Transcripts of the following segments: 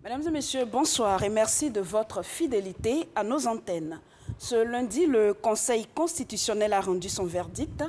Mesdames et messieurs, bonsoir et merci de votre fidélité à nos antennes. Ce lundi, le Conseil constitutionnel a rendu son verdict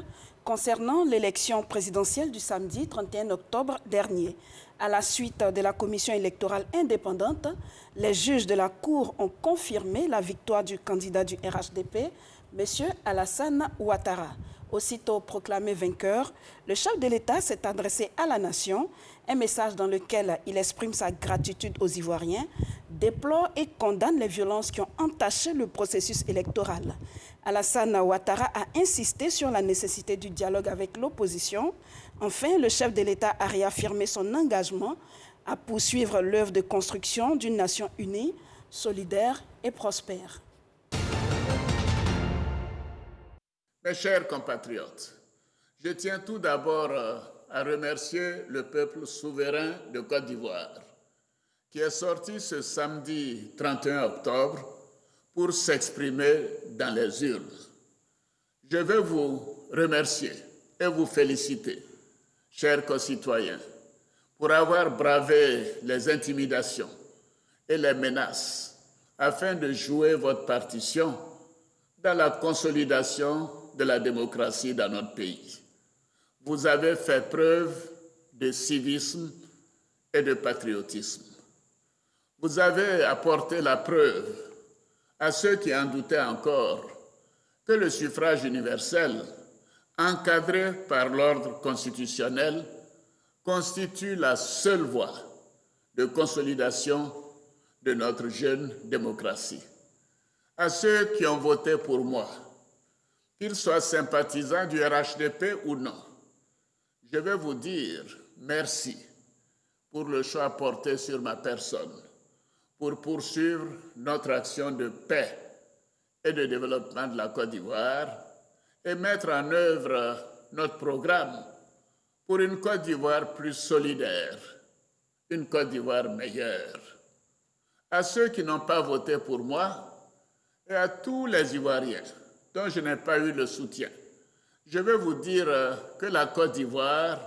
concernant l'élection présidentielle du samedi 31 octobre dernier. À la suite de la commission électorale indépendante, les juges de la Cour ont confirmé la victoire du candidat du RHDP, M. Alassane Ouattara. Aussitôt proclamé vainqueur, le chef de l'État s'est adressé à la nation, un message dans lequel il exprime sa gratitude aux Ivoiriens, déplore et condamne les violences qui ont entaché le processus électoral. Alassane Ouattara a insisté sur la nécessité du dialogue avec l'opposition. Enfin, le chef de l'État a réaffirmé son engagement à poursuivre l'œuvre de construction d'une nation unie, solidaire et prospère. Mes chers compatriotes, je tiens tout d'abord à remercier le peuple souverain de Côte d'Ivoire qui est sorti ce samedi 31 octobre pour s'exprimer dans les urnes. Je veux vous remercier et vous féliciter, chers concitoyens, pour avoir bravé les intimidations et les menaces afin de jouer votre partition dans la consolidation de la démocratie dans notre pays. Vous avez fait preuve de civisme et de patriotisme. Vous avez apporté la preuve à ceux qui en doutaient encore que le suffrage universel, encadré par l'ordre constitutionnel, constitue la seule voie de consolidation de notre jeune démocratie. À ceux qui ont voté pour moi, qu'ils soient sympathisants du RHDP ou non, je vais vous dire merci pour le choix porté sur ma personne, pour poursuivre notre action de paix et de développement de la Côte d'Ivoire et mettre en œuvre notre programme pour une Côte d'Ivoire plus solidaire, une Côte d'Ivoire meilleure. À ceux qui n'ont pas voté pour moi et à tous les Ivoiriens dont je n'ai pas eu le soutien, je veux vous dire que la Côte d'Ivoire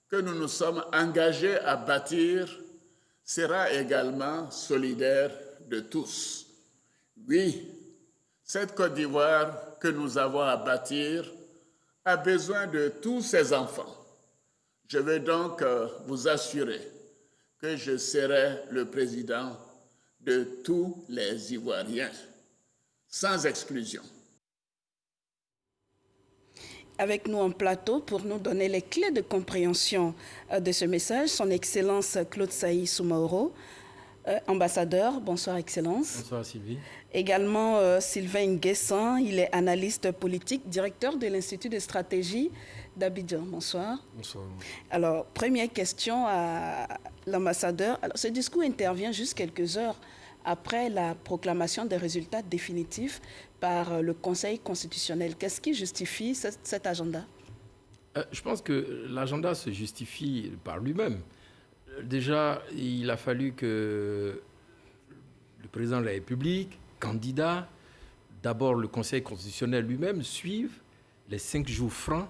que nous nous sommes engagés à bâtir sera également solidaire de tous. Oui, cette Côte d'Ivoire que nous avons à bâtir a besoin de tous ses enfants. Je veux donc vous assurer que je serai le président de tous les Ivoiriens, sans exclusion. Avec nous en plateau pour nous donner les clés de compréhension de ce message, son Excellence Claude Saï Soumaoro, ambassadeur. Bonsoir, Excellence. Bonsoir, Sylvie. Également Sylvain Nguessan, il est analyste politique, directeur de l'Institut de stratégie d'Abidjan. Bonsoir. Bonsoir. Alors, première question à l'ambassadeur. Alors, ce discours intervient juste quelques heures après la proclamation des résultats définitifs par le Conseil constitutionnel. Qu'est-ce qui justifie cet agenda? Je pense que l'agenda se justifie par lui-même. Déjà, il a fallu que le président de la République, candidat, d'abord le Conseil constitutionnel lui-même, suive les 5 jours francs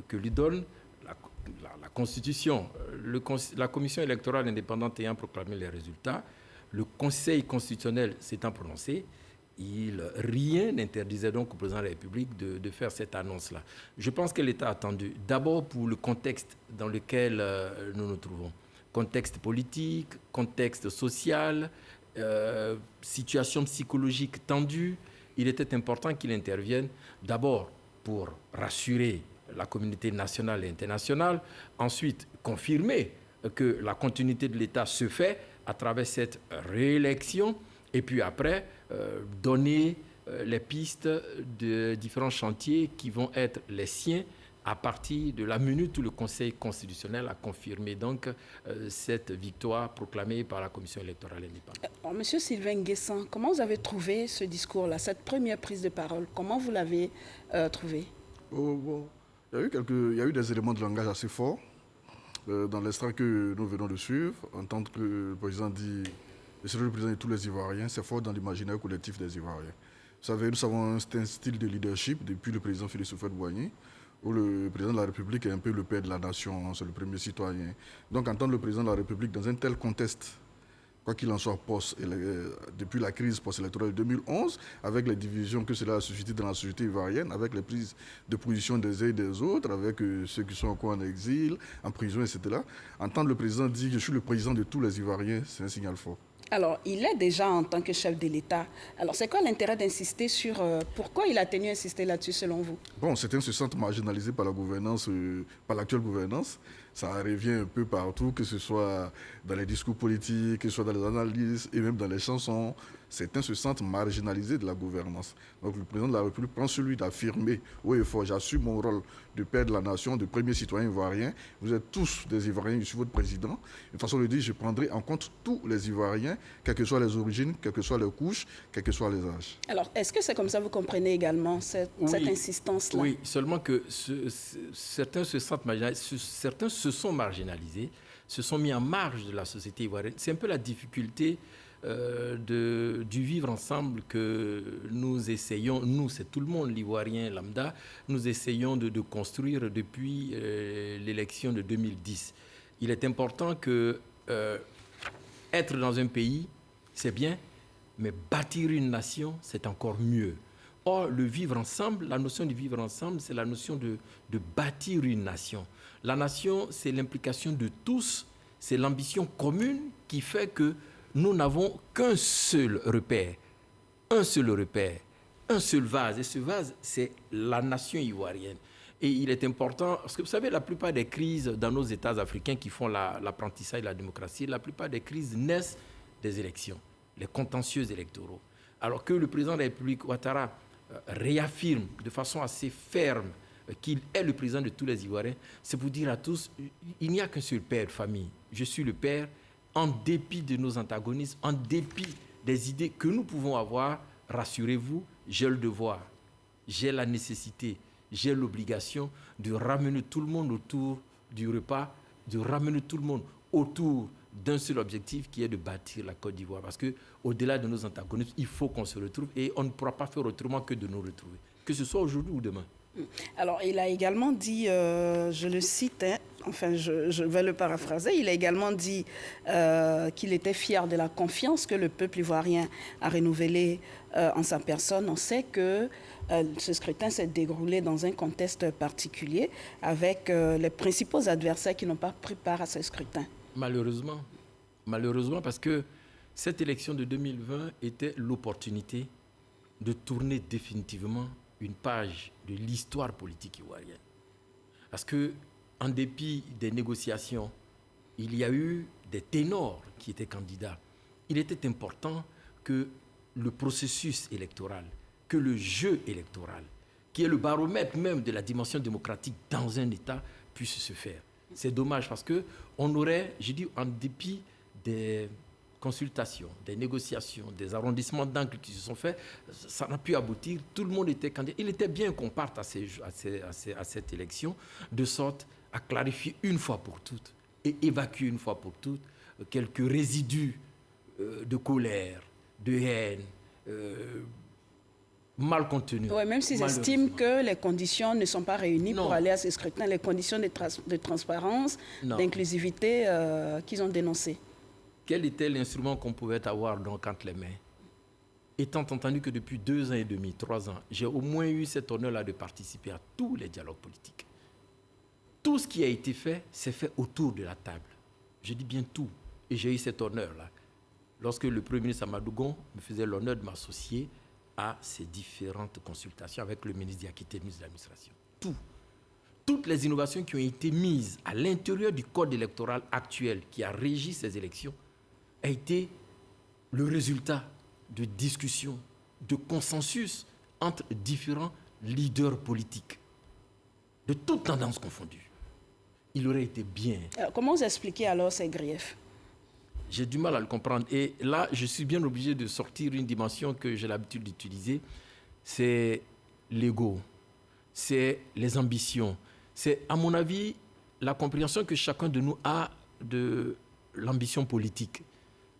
que lui donne la Constitution. La Commission électorale indépendante ayant proclamé les résultats, le Conseil constitutionnel s'étant prononcé, rien n'interdisait donc au président de la République de faire cette annonce-là. Je pense que l'État a attendu, d'abord pour le contexte dans lequel nous nous trouvons. Contexte politique, contexte social, situation psychologique tendue. Il était important qu'il intervienne d'abord pour rassurer la communauté nationale et internationale, ensuite confirmer que la continuité de l'État se fait à travers cette réélection, et puis après, donner les pistes de différents chantiers qui vont être les siens à partir de la minute où le Conseil constitutionnel a confirmé donc cette victoire proclamée par la Commission électorale indépendante. Monsieur Sylvain Nguessan, comment vous avez trouvé ce discours-là, cette première prise de parole? Comment vous l'avez trouvé? Bon. Il y a eu des éléments de langage assez forts dans l'extrait que nous venons de suivre. Entendre que le président dit « c'est le président de tous les Ivoiriens », c'est fort dans l'imaginaire collectif des Ivoiriens. Vous savez, nous avons un style de leadership depuis le président Félix Houphouët-Boigny, où le président de la République est un peu le père de la nation, c'est le premier citoyen. Donc entendre le président de la République dans un tel contexte quoi qu'il en soit, depuis la crise post-électorale de 2011, avec les divisions que cela a suscité dans la société ivoirienne, avec les prises de position des uns et des autres, avec ceux qui sont encore en exil, en prison, etc. Entendre le président dire « je suis le président de tous les Ivoiriens », c'est un signal fort. Alors, il est déjà en tant que chef de l'État. Alors, c'est quoi l'intérêt d'insister sur... pourquoi il a tenu à insister là-dessus, selon vous? Bon, certains se sentent marginalisés par la gouvernance, par l'actuelle gouvernance. Ça revient un peu partout, que ce soit dans les discours politiques, que ce soit dans les analyses et même dans les chansons. Certains se sentent marginalisés de la gouvernance. Donc le président de la République prend celui d'affirmer haut et fort, j'assume mon rôle de père de la nation, de premier citoyen ivoirien. Vous êtes tous des Ivoiriens, je suis votre président. Une façon de dire, je prendrai en compte tous les Ivoiriens, quelles que soient les origines, quelles que soient les couches, quels que soient les âges. Alors, est-ce que c'est comme ça que vous comprenez également cette insistance-là? Oui, seulement que certains se sentent marginalisés, certains se sont marginalisés, se sont mis en marge de la société ivoirienne. C'est un peu la difficulté du vivre ensemble que nous essayons, nous c'est tout le monde, l'Ivoirien lambda, nous essayons de construire depuis l'élection de 2010. Il est important que être dans un pays, c'est bien, mais bâtir une nation, c'est encore mieux. Or, le vivre ensemble, la notion de vivre ensemble, c'est la notion de bâtir une nation. La nation, c'est l'implication de tous, c'est l'ambition commune qui fait que nous n'avons qu'un seul repère, un seul vase. Et ce vase, c'est la nation ivoirienne. Et il est important, parce que vous savez, la plupart des crises dans nos États africains qui font l'apprentissage de la démocratie, la plupart des crises naissent des élections, les contentieux électoraux. Alors que le président de la République, Ouattara, réaffirme de façon assez ferme qu'il est le président de tous les Ivoiriens, c'est pour dire à tous, il n'y a qu'un seul père de famille. Je suis le père, en dépit de nos antagonismes, en dépit des idées que nous pouvons avoir, rassurez-vous, j'ai le devoir, j'ai la nécessité, j'ai l'obligation de ramener tout le monde autour du repas, de ramener tout le monde autour d'un seul objectif qui est de bâtir la Côte d'Ivoire. Parce qu'au-delà de nos antagonismes, il faut qu'on se retrouve et on ne pourra pas faire autrement que de nous retrouver, que ce soit aujourd'hui ou demain. Alors, il a également dit, je le cite, je vais le paraphraser, il a également dit qu'il était fier de la confiance que le peuple ivoirien a renouvelée en sa personne. On sait que ce scrutin s'est déroulé dans un contexte particulier avec les principaux adversaires qui n'ont pas pris part à ce scrutin. Malheureusement, parce que cette élection de 2020 était l'opportunité de tourner définitivement une page de l'histoire politique ivoirienne. Parce que, en dépit des négociations, il y a eu des ténors qui étaient candidats. Il était important que le processus électoral, que le jeu électoral, qui est le baromètre même de la dimension démocratique dans un État, puisse se faire. C'est dommage parce qu'on aurait, je dis, en dépit des consultations, des négociations, des arrondissements d'angles qui se sont faits, ça n'a pu aboutir. Tout le monde était candidat. Il était bien qu'on parte à cette élection de sorte à clarifier une fois pour toutes et évacuer une fois pour toutes quelques résidus de colère, de haine, mal contenus. Oui, même s'ils estiment que les conditions ne sont pas réunies pour aller à ce scrutin, les conditions de transparence, d'inclusivité qu'ils ont dénoncées. Quel était l'instrument qu'on pouvait avoir donc entre les mains? Étant entendu que depuis 2 ans et demi, 3 ans, j'ai au moins eu cet honneur-là de participer à tous les dialogues politiques. Tout ce qui a été fait, c'est fait autour de la table. Je dis bien tout. Et j'ai eu cet honneur-là. Lorsque le Premier ministre Amadou Gon me faisait l'honneur de m'associer à ces différentes consultations avec le ministre Diakité, ministre de l'administration. Tout. Toutes les innovations qui ont été mises à l'intérieur du code électoral actuel qui a régi ces élections a été le résultat de discussions, de consensus entre différents leaders politiques, de toutes tendances confondues. Il aurait été bien. Alors, comment vous expliquez alors ces griefs? J'ai du mal à le comprendre. Et là, je suis bien obligé de sortir une dimension que j'ai l'habitude d'utiliser. C'est l'ego, c'est les ambitions. C'est, à mon avis, la compréhension que chacun de nous a de l'ambition politique.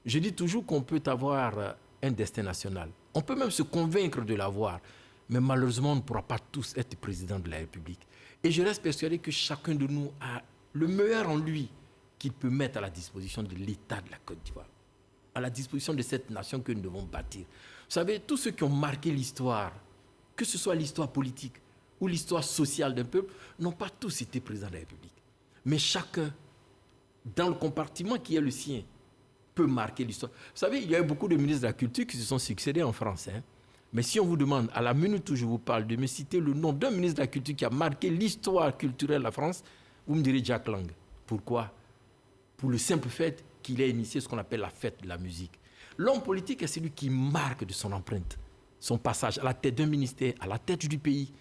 Je dis toujours qu'on peut avoir un destin national. On peut même se convaincre de l'avoir. Mais malheureusement, on ne pourra pas tous être président de la République. Et je reste persuadé que chacun de nous a le meilleur en lui qu'il peut mettre à la disposition de l'État de la Côte d'Ivoire. à la disposition de cette nation que nous devons bâtir. Vous savez, tous ceux qui ont marqué l'histoire, que ce soit l'histoire politique ou l'histoire sociale d'un peuple, n'ont pas tous été présidents de la République. Mais chacun, dans le compartiment qui est le sien, peut marquer l'histoire. Vous savez, il y a eu beaucoup de ministres de la Culture qui se sont succédés en France. Mais si on vous demande, à la minute où je vous parle, de me citer le nom d'un ministre de la Culture qui a marqué l'histoire culturelle de la France, vous me direz Jack Lang. Pourquoi? Pour le simple fait qu'il a initié ce qu'on appelle la fête de la musique. L'homme politique est celui qui marque de son empreinte, son passage à la tête d'un ministère, à la tête du pays.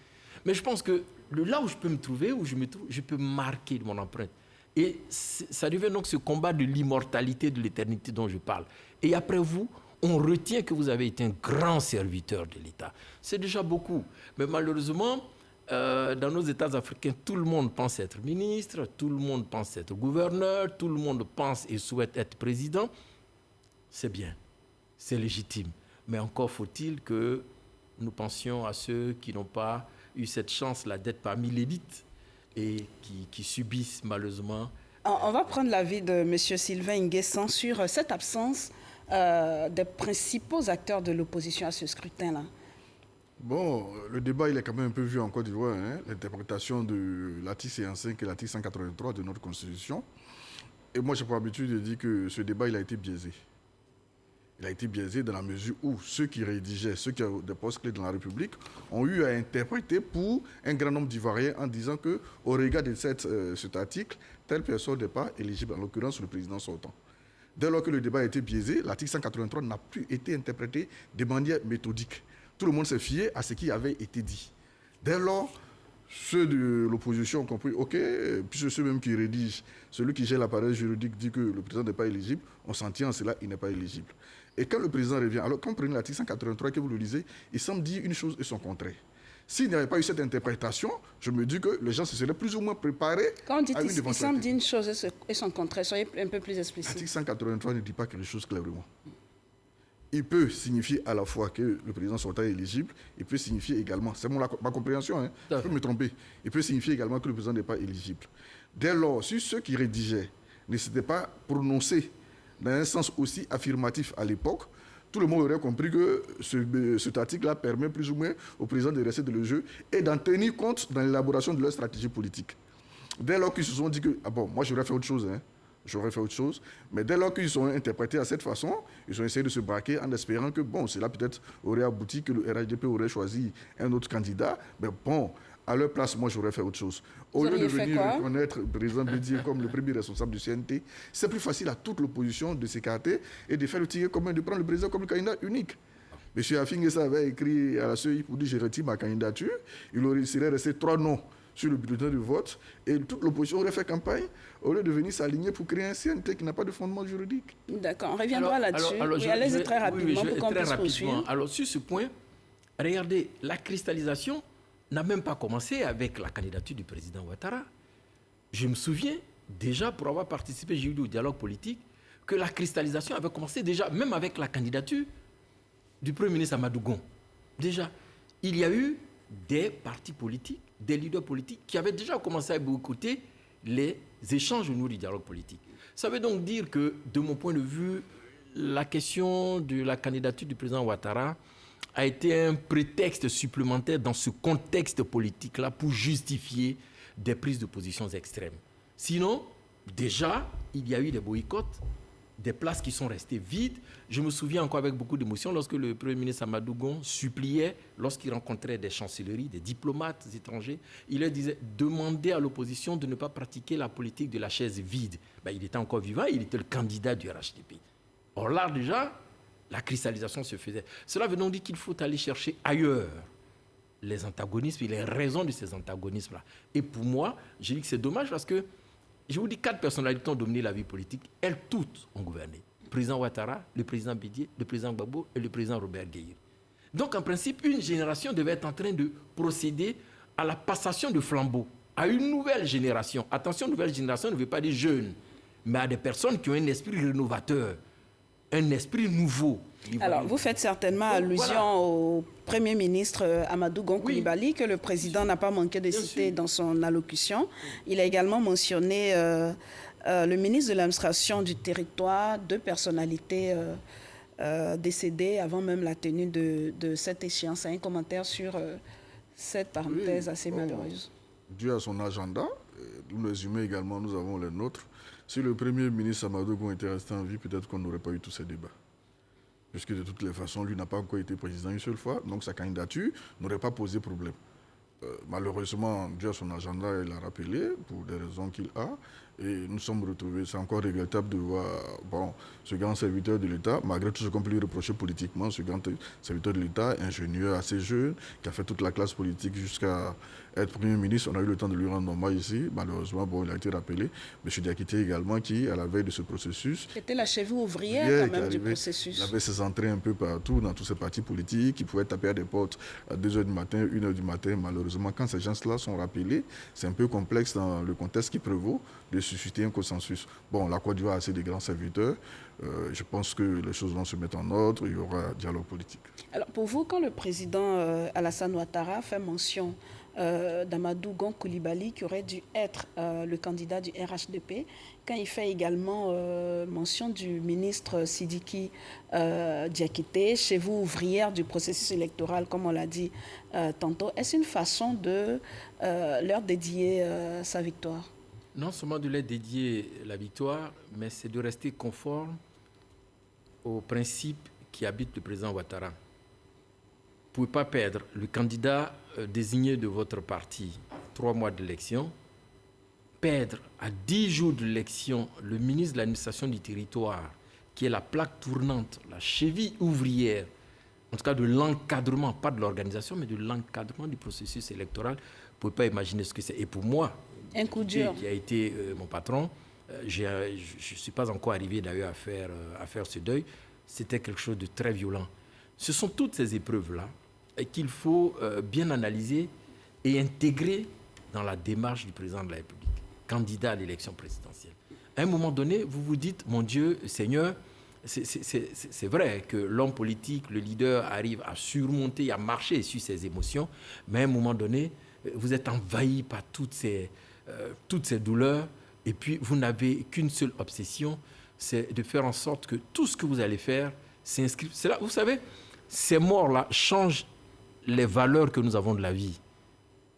Mais je pense que là où je peux me trouver, où je me trouve, je peux marquer de mon empreinte. Et ça devient donc ce combat de l'immortalité, de l'éternité dont je parle. Et après vous, on retient que vous avez été un grand serviteur de l'État. C'est déjà beaucoup. Mais malheureusement, dans nos États africains, tout le monde pense être ministre, tout le monde pense être gouverneur, tout le monde pense et souhaite être président. C'est bien, c'est légitime. Mais encore faut-il que nous pensions à ceux qui n'ont pas eu cette chance-là d'être parmi l'élite et qui subissent malheureusement. On va prendre l'avis de M. Sylvain Nguessan sur cette absence des principaux acteurs de l'opposition à ce scrutin-là. Bon, le débat, il est quand même un peu vu en Côte d'Ivoire, l'interprétation de l'article 55 et l'article 183 de notre Constitution. Et moi, j'ai pour habitude de dire que ce débat, il a été biaisé. Il a été biaisé dans la mesure où ceux qui rédigeaient, ceux qui ont des postes clés dans la République, ont eu à interpréter pour un grand nombre d'Ivoiriens en disant qu'au regard de cet article, telle personne n'est pas éligible, en l'occurrence le président sortant. Dès lors que le débat a été biaisé, l'article 183 n'a plus été interprété de manière méthodique. Tout le monde s'est fié à ce qui avait été dit. Dès lors, ceux de l'opposition ont compris, ok, puisque ceux même qui rédigent, celui qui gère l'appareil juridique dit que le président n'est pas éligible, on s'en tient à cela, il n'est pas éligible. Et quand le président revient, alors quand vous prenez l'article 183 que vous le lisez, il semble dire une chose et son contraire. S'il n'y avait pas eu cette interprétation, je me dis que les gens se seraient plus ou moins préparés quand on dit à une éventualité. Il semble dire une chose et son contraire, soyez un peu plus explicite. L'article 183 ne dit pas quelque chose clairement. Il peut signifier à la fois que le président sortant est éligible, il peut signifier également, c'est ma compréhension, je peux me tromper, il peut signifier également que le président n'est pas éligible. Dès lors, si ceux qui rédigeaient ne s'étaient pas prononcés dans un sens aussi affirmatif à l'époque, tout le monde aurait compris que cet article-là permet plus ou moins au président de rester dans le jeu et d'en tenir compte dans l'élaboration de leur stratégie politique. Dès lors qu'ils se sont dit que, ah bon, moi j'aurais fait autre chose, j'aurais fait autre chose. Mais dès lors qu'ils sont interprétés à cette façon, ils ont essayé de se braquer en espérant que, bon, cela peut-être aurait abouti, que le RHDP aurait choisi un autre candidat. Mais bon, à leur place, moi, j'aurais fait autre chose. Au lieu de venir reconnaître le président Bédier comme le premier responsable du CNT, c'est plus facile à toute l'opposition de s'écarter et de faire le tiré commun, de prendre le président comme le candidat unique. M. Afingessa avait écrit à la CEI pour dire « je retire ma candidature ». Il serait resté 3 noms sur le bulletin de vote et toute l'opposition aurait fait campagne au lieu de venir s'aligner pour créer un CNT qui n'a pas de fondement juridique. D'accord, on reviendra là-dessus. Allez-y très rapidement pour qu'on puisse poursuivre. Alors sur ce point, regardez, la cristallisation n'a même pas commencé avec la candidature du président Ouattara. Je me souviens déjà, pour avoir participé, j'ai eu au dialogue politique, que la cristallisation avait commencé déjà, même avec la candidature du Premier ministre Amadou Gon. Déjà, il y a eu des partis politiques, des leaders politiques qui avaient déjà commencé à boycotter les échanges au niveau du dialogue politique. Ça veut donc dire que, de mon point de vue, la question de la candidature du président Ouattara a été un prétexte supplémentaire dans ce contexte politique-là pour justifier des prises de positions extrêmes. Sinon, déjà, il y a eu des boycotts, des places qui sont restées vides. Je me souviens encore avec beaucoup d'émotion lorsque le Premier ministre Amadou Gon suppliait, lorsqu'il rencontrait des chancelleries, des diplomates étrangers, il leur disait « demandez à l'opposition de ne pas pratiquer la politique de la chaise vide ». Il était encore vivant, il était le candidat du RHDP. Or là, déjà, la cristallisation se faisait. Cela veut donc dire qu'il faut aller chercher ailleurs les antagonismes et les raisons de ces antagonismes-là. Et pour moi, je dis que c'est dommage parce que, je vous dis, 4 personnalités ont dominé la vie politique. Elles toutes ont gouverné. Le président Ouattara, le président Bédier, le président Gbagbo et le président Robert Gueye. Donc, en principe, une génération devait être en train de procéder à la passation de flambeau à une nouvelle génération. Attention, nouvelle génération ne veut pas dire jeunes, mais à des personnes qui ont un esprit rénovateur, un esprit nouveau. Alors, vous faites certainement allusion au Premier ministre Amadou Gon Coulibaly, que le président n'a pas manqué de citer dans son allocution. Il a également mentionné le ministre de l'administration du territoire, 2 personnalités décédées avant même la tenue de cette échéance. Un commentaire sur cette parenthèse assez malheureuse. Dû à son agenda, nous les humains également, nous avons les nôtres. Si le Premier ministre Amadou Gon était resté en vie, peut-être qu'on n'aurait pas eu tous ces débats. Puisque de toutes les façons, lui n'a pas encore été président une seule fois, donc sa candidature n'aurait pas posé problème. Malheureusement, dû à son agenda, il l'a rappelé pour des raisons qu'il a. Et nous sommes retrouvés, c'est encore regrettable de voir ce grand serviteur de l'État, malgré tout ce qu'on peut lui reprocher politiquement, ce grand serviteur de l'État, ingénieur assez jeune, qui a fait toute la classe politique jusqu'à être Premier ministre. On a eu le temps de lui rendre hommage ici. Malheureusement, il a été rappelé. M. Diakité également, qui, à la veille de ce processus... C'était la cheville ouvrière quand même du processus. Il avait ses entrées un peu partout, dans tous ces partis politiques. Il pouvait taper à des portes à 2h du matin, 1h du matin. Malheureusement, quand ces gens-là sont rappelés, c'est un peu complexe dans le contexte qui prévaut de susciter un consensus. La Côte d'Ivoire a assez de grands serviteurs. Je pense que les choses vont se mettre en ordre. Il y aura un dialogue politique. Alors, pour vous, quand le président Alassane Ouattara fait mention d'Amadou Gon Coulibaly, qui aurait dû être le candidat du RHDP, quand il fait également mention du ministre Sidiki Diakité, chez vous ouvrière du processus électoral, comme on l'a dit tantôt, est-ce une façon de leur dédier sa victoire? Non seulement de leur dédier la victoire, mais c'est de rester conforme aux principes qui habitent le président Ouattara. Vous ne pouvez pas perdre le candidat désigné de votre parti 3 mois d'élection, perdre à 10 jours de l'élection le ministre de l'administration du territoire, qui est la plaque tournante, la cheville ouvrière, en tout cas de l'encadrement, pas de l'organisation, mais de l'encadrement du processus électoral. Vous ne pouvez pas imaginer ce que c'est. Et pour moi, un coup dur, qui a été mon patron, je ne suis pas encore arrivé d'ailleurs à faire ce deuil, c'était quelque chose de très violent. Ce sont toutes ces épreuves-là qu'il faut bien analyser et intégrer dans la démarche du président de la République, candidat à l'élection présidentielle. À un moment donné, vous vous dites, mon Dieu, Seigneur, c'est vrai que l'homme politique, le leader, arrive à surmonter, à marcher sur ses émotions, mais à un moment donné, vous êtes envahi par toutes ces douleurs, et puis vous n'avez qu'une seule obsession, c'est de faire en sorte que tout ce que vous allez faire s'inscrive. C'est là, vous savez, ces morts-là changent les valeurs que nous avons de la vie.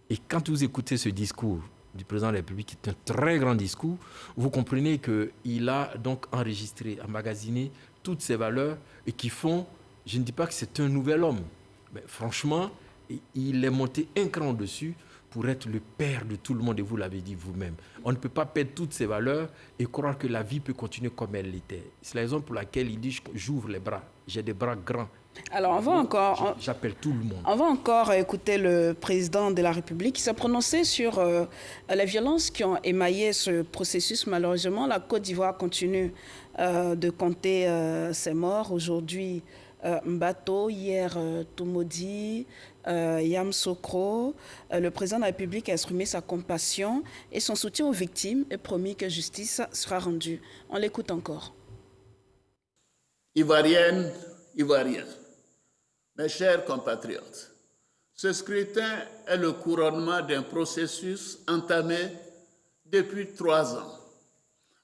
Et quand vous écoutez ce discours du président de la République, qui est un très grand discours, vous comprenez qu'il a donc enregistré, emmagasiné toutes ces valeurs et qui font, je ne dis pas que c'est un nouvel homme, mais franchement, il est monté un cran au-dessus pour être le père de tout le monde, et vous l'avez dit vous-même. On ne peut pas perdre toutes ces valeurs et croire que la vie peut continuer comme elle l'était. C'est la raison pour laquelle il dit « j'ouvre les bras, j'ai des bras grands ». Alors, j'appelle tout le monde. On va encore écouter le président de la République qui s'est prononcé sur les violences qui ont émaillé ce processus. Malheureusement, la Côte d'Ivoire continue de compter ses morts. Aujourd'hui, Mbato, hier Toumodi, Yam Sokro. Le président de la République a exprimé sa compassion et son soutien aux victimes et promis que justice sera rendue. On l'écoute encore. Ivoiriennes, Ivoiriens, mes chers compatriotes, ce scrutin est le couronnement d'un processus entamé depuis 3 ans,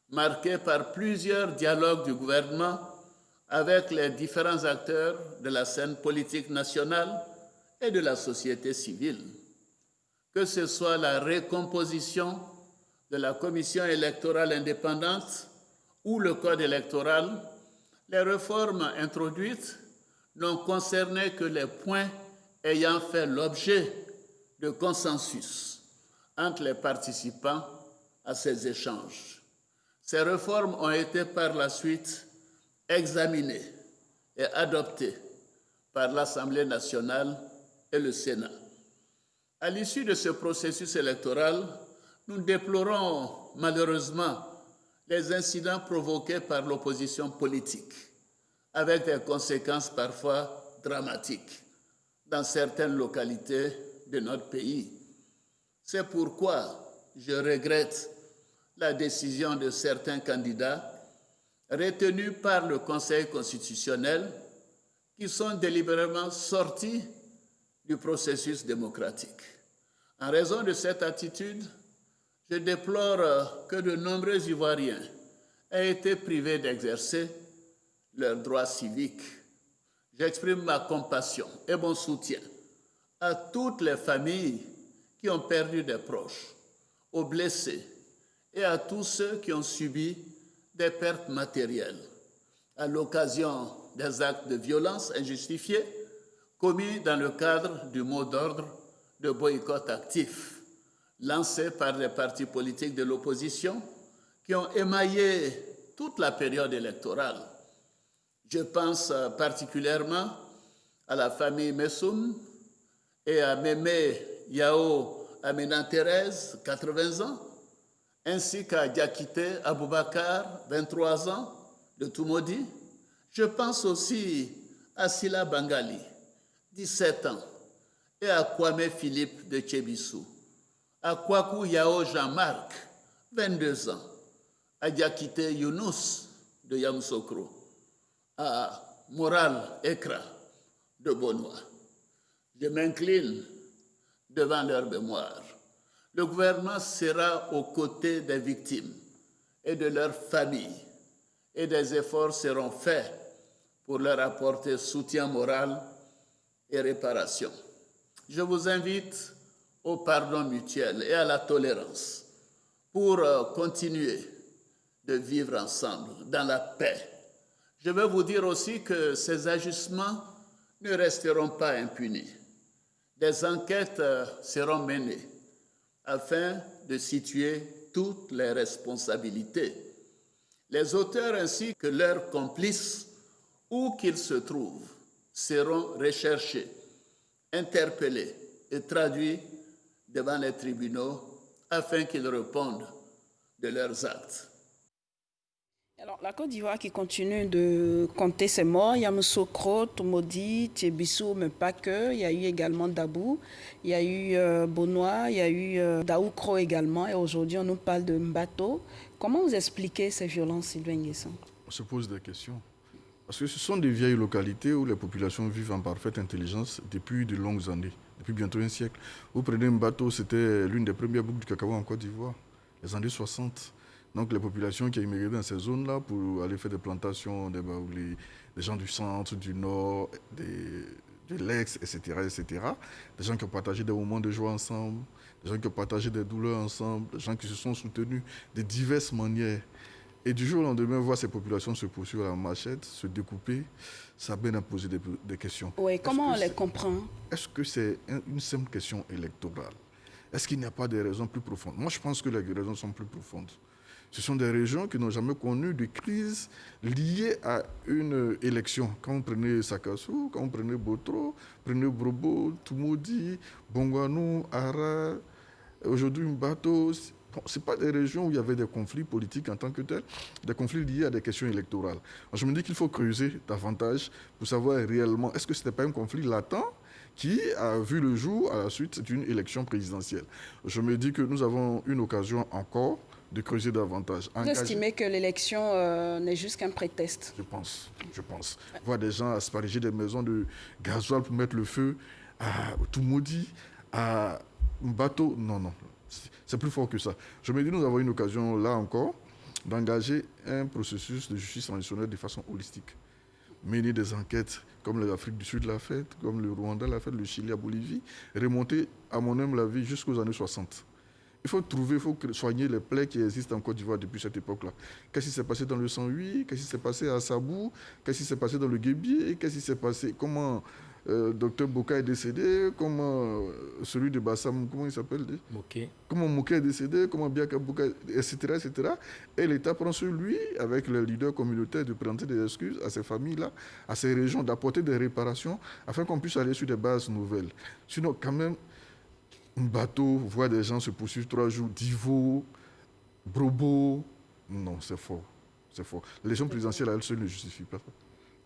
marqué par plusieurs dialogues du gouvernement avec les différents acteurs de la scène politique nationale et de la société civile, que ce soit la recomposition de la commission électorale indépendante ou le code électoral. Les réformes introduites n'ont concerné que les points ayant fait l'objet de consensus entre les participants à ces échanges. Ces réformes ont été par la suite examinées et adoptées par l'Assemblée nationale et le Sénat. À l'issue de ce processus électoral, nous déplorons malheureusement les incidents provoqués par l'opposition politique, avec des conséquences parfois dramatiques dans certaines localités de notre pays. C'est pourquoi je regrette la décision de certains candidats retenus par le Conseil constitutionnel qui sont délibérément sortis du processus démocratique. En raison de cette attitude, Je déplore que de nombreux Ivoiriens aient été privés d'exercer leurs droits civiques. J'exprime ma compassion et mon soutien à toutes les familles qui ont perdu des proches, aux blessés et à tous ceux qui ont subi des pertes matérielles à l'occasion des actes de violence injustifiés commis dans le cadre du mot d'ordre de boycott actif lancé par les partis politiques de l'opposition qui ont émaillé toute la période électorale. Je pense particulièrement à la famille Messoum et à Mémé Yao Amina Thérèse, 80 ans, ainsi qu'à Diakité Aboubakar, 23 ans, de Tumodi. Je pense aussi à Sila Bangali, 17 ans, et à Kwame Philippe de Tchébissou, à Kwaku Yao Jean-Marc, 22 ans, à Diakité Younous de Yamoussoukro, à Moral Ekra de Bonois. Je m'incline devant leur mémoire. Le gouvernement sera aux côtés des victimes et de leurs familles et des efforts seront faits pour leur apporter soutien moral et réparation. Je vous invite au pardon mutuel et à la tolérance pour continuer de vivre ensemble dans la paix. Je veux vous dire aussi que ces ajustements ne resteront pas impunis. Des enquêtes seront menées afin de situer toutes les responsabilités. Les auteurs ainsi que leurs complices, où qu'ils se trouvent, seront recherchés, interpellés et traduits devant les tribunaux afin qu'ils répondent de leurs actes. Alors, la Côte d'Ivoire qui continue de compter ses morts, Yamoussoukro, Tumodi, Tchébissou, mais pas que. Il y a eu également Dabou, il y a eu Bonois, il y a eu Daoukro également. Et aujourd'hui, on nous parle de Mbato. Comment vous expliquez ces violences, Sylvain Nguessan? On se pose des questions. Parce que ce sont des vieilles localités où les populations vivent en parfaite intelligence depuis de longues années, depuis bientôt un siècle. Vous prenez Mbato, c'était l'une des premières boucles du cacao en Côte d'Ivoire, les années 60. Donc les populations qui ont immigré dans ces zones-là pour aller faire des plantations, des gens du centre, du nord, de l'Est, etc., des gens qui ont partagé des moments de joie ensemble, des gens qui ont partagé des douleurs ensemble, des gens qui se sont soutenus de diverses manières. Et du jour au lendemain, voir ces populations se poursuivre à la machette, se découper, ça a bien posé des questions. Oui, comment on les comprend? Est-ce que c'est une simple question électorale? Est-ce qu'il n'y a pas des raisons plus profondes? Moi, je pense que les raisons sont plus profondes. Ce sont des régions qui n'ont jamais connu de crise liée à une élection. Quand on prenait Sakassou, quand on prenait Botro, prenait Brobo, Tumodi, Bongwanou, Ara, aujourd'hui Mbato, ce pas des régions où il y avait des conflits politiques en tant que tels, des conflits liés à des questions électorales. Alors, je me dis qu'il faut creuser davantage pour savoir réellement, est-ce que ce n'était pas un conflit latent qui a vu le jour à la suite d'une élection présidentielle. Je me dis que nous avons une occasion encore de creuser davantage. Vous estimez que l'élection n'est juste qu'un prétexte? Je pense. Voir des gens asperger des maisons de gasoil pour mettre le feu à Tumodi, à Mbato, non. C'est plus fort que ça. Je me dis, nous avons une occasion, là encore, d'engager un processus de justice transitionnelle de façon holistique. Mener des enquêtes comme l'Afrique du Sud l'a fait, comme le Rwanda l'a fait, le Chili, la Bolivie, remonter, à mon humble avis, jusqu'aux années 60. Il faut soigner les plaies qui existent en Côte d'Ivoire depuis cette époque-là. Qu'est-ce qui s'est passé dans le 108? Qu'est-ce qui s'est passé à Sabou? Qu'est-ce qui s'est passé dans le Guébié? Qu'est-ce qui s'est passé? Comment Dr Boka est décédé? Comment celui de Bassam, comment il s'appelle? Moké. Comment Moké est décédé? Comment Biaka Boka, etc. Et l'État prend sur lui, avec les leaders communautaires, de présenter des excuses à ces familles-là, à ces régions, d'apporter des réparations, afin qu'on puisse aller sur des bases nouvelles. Sinon, quand même, un bateau, voir des gens se poursuivre 3 jours, Divo, Brobo, non, c'est fort. L'élection présidentielle à elle seule ne justifie pas ça.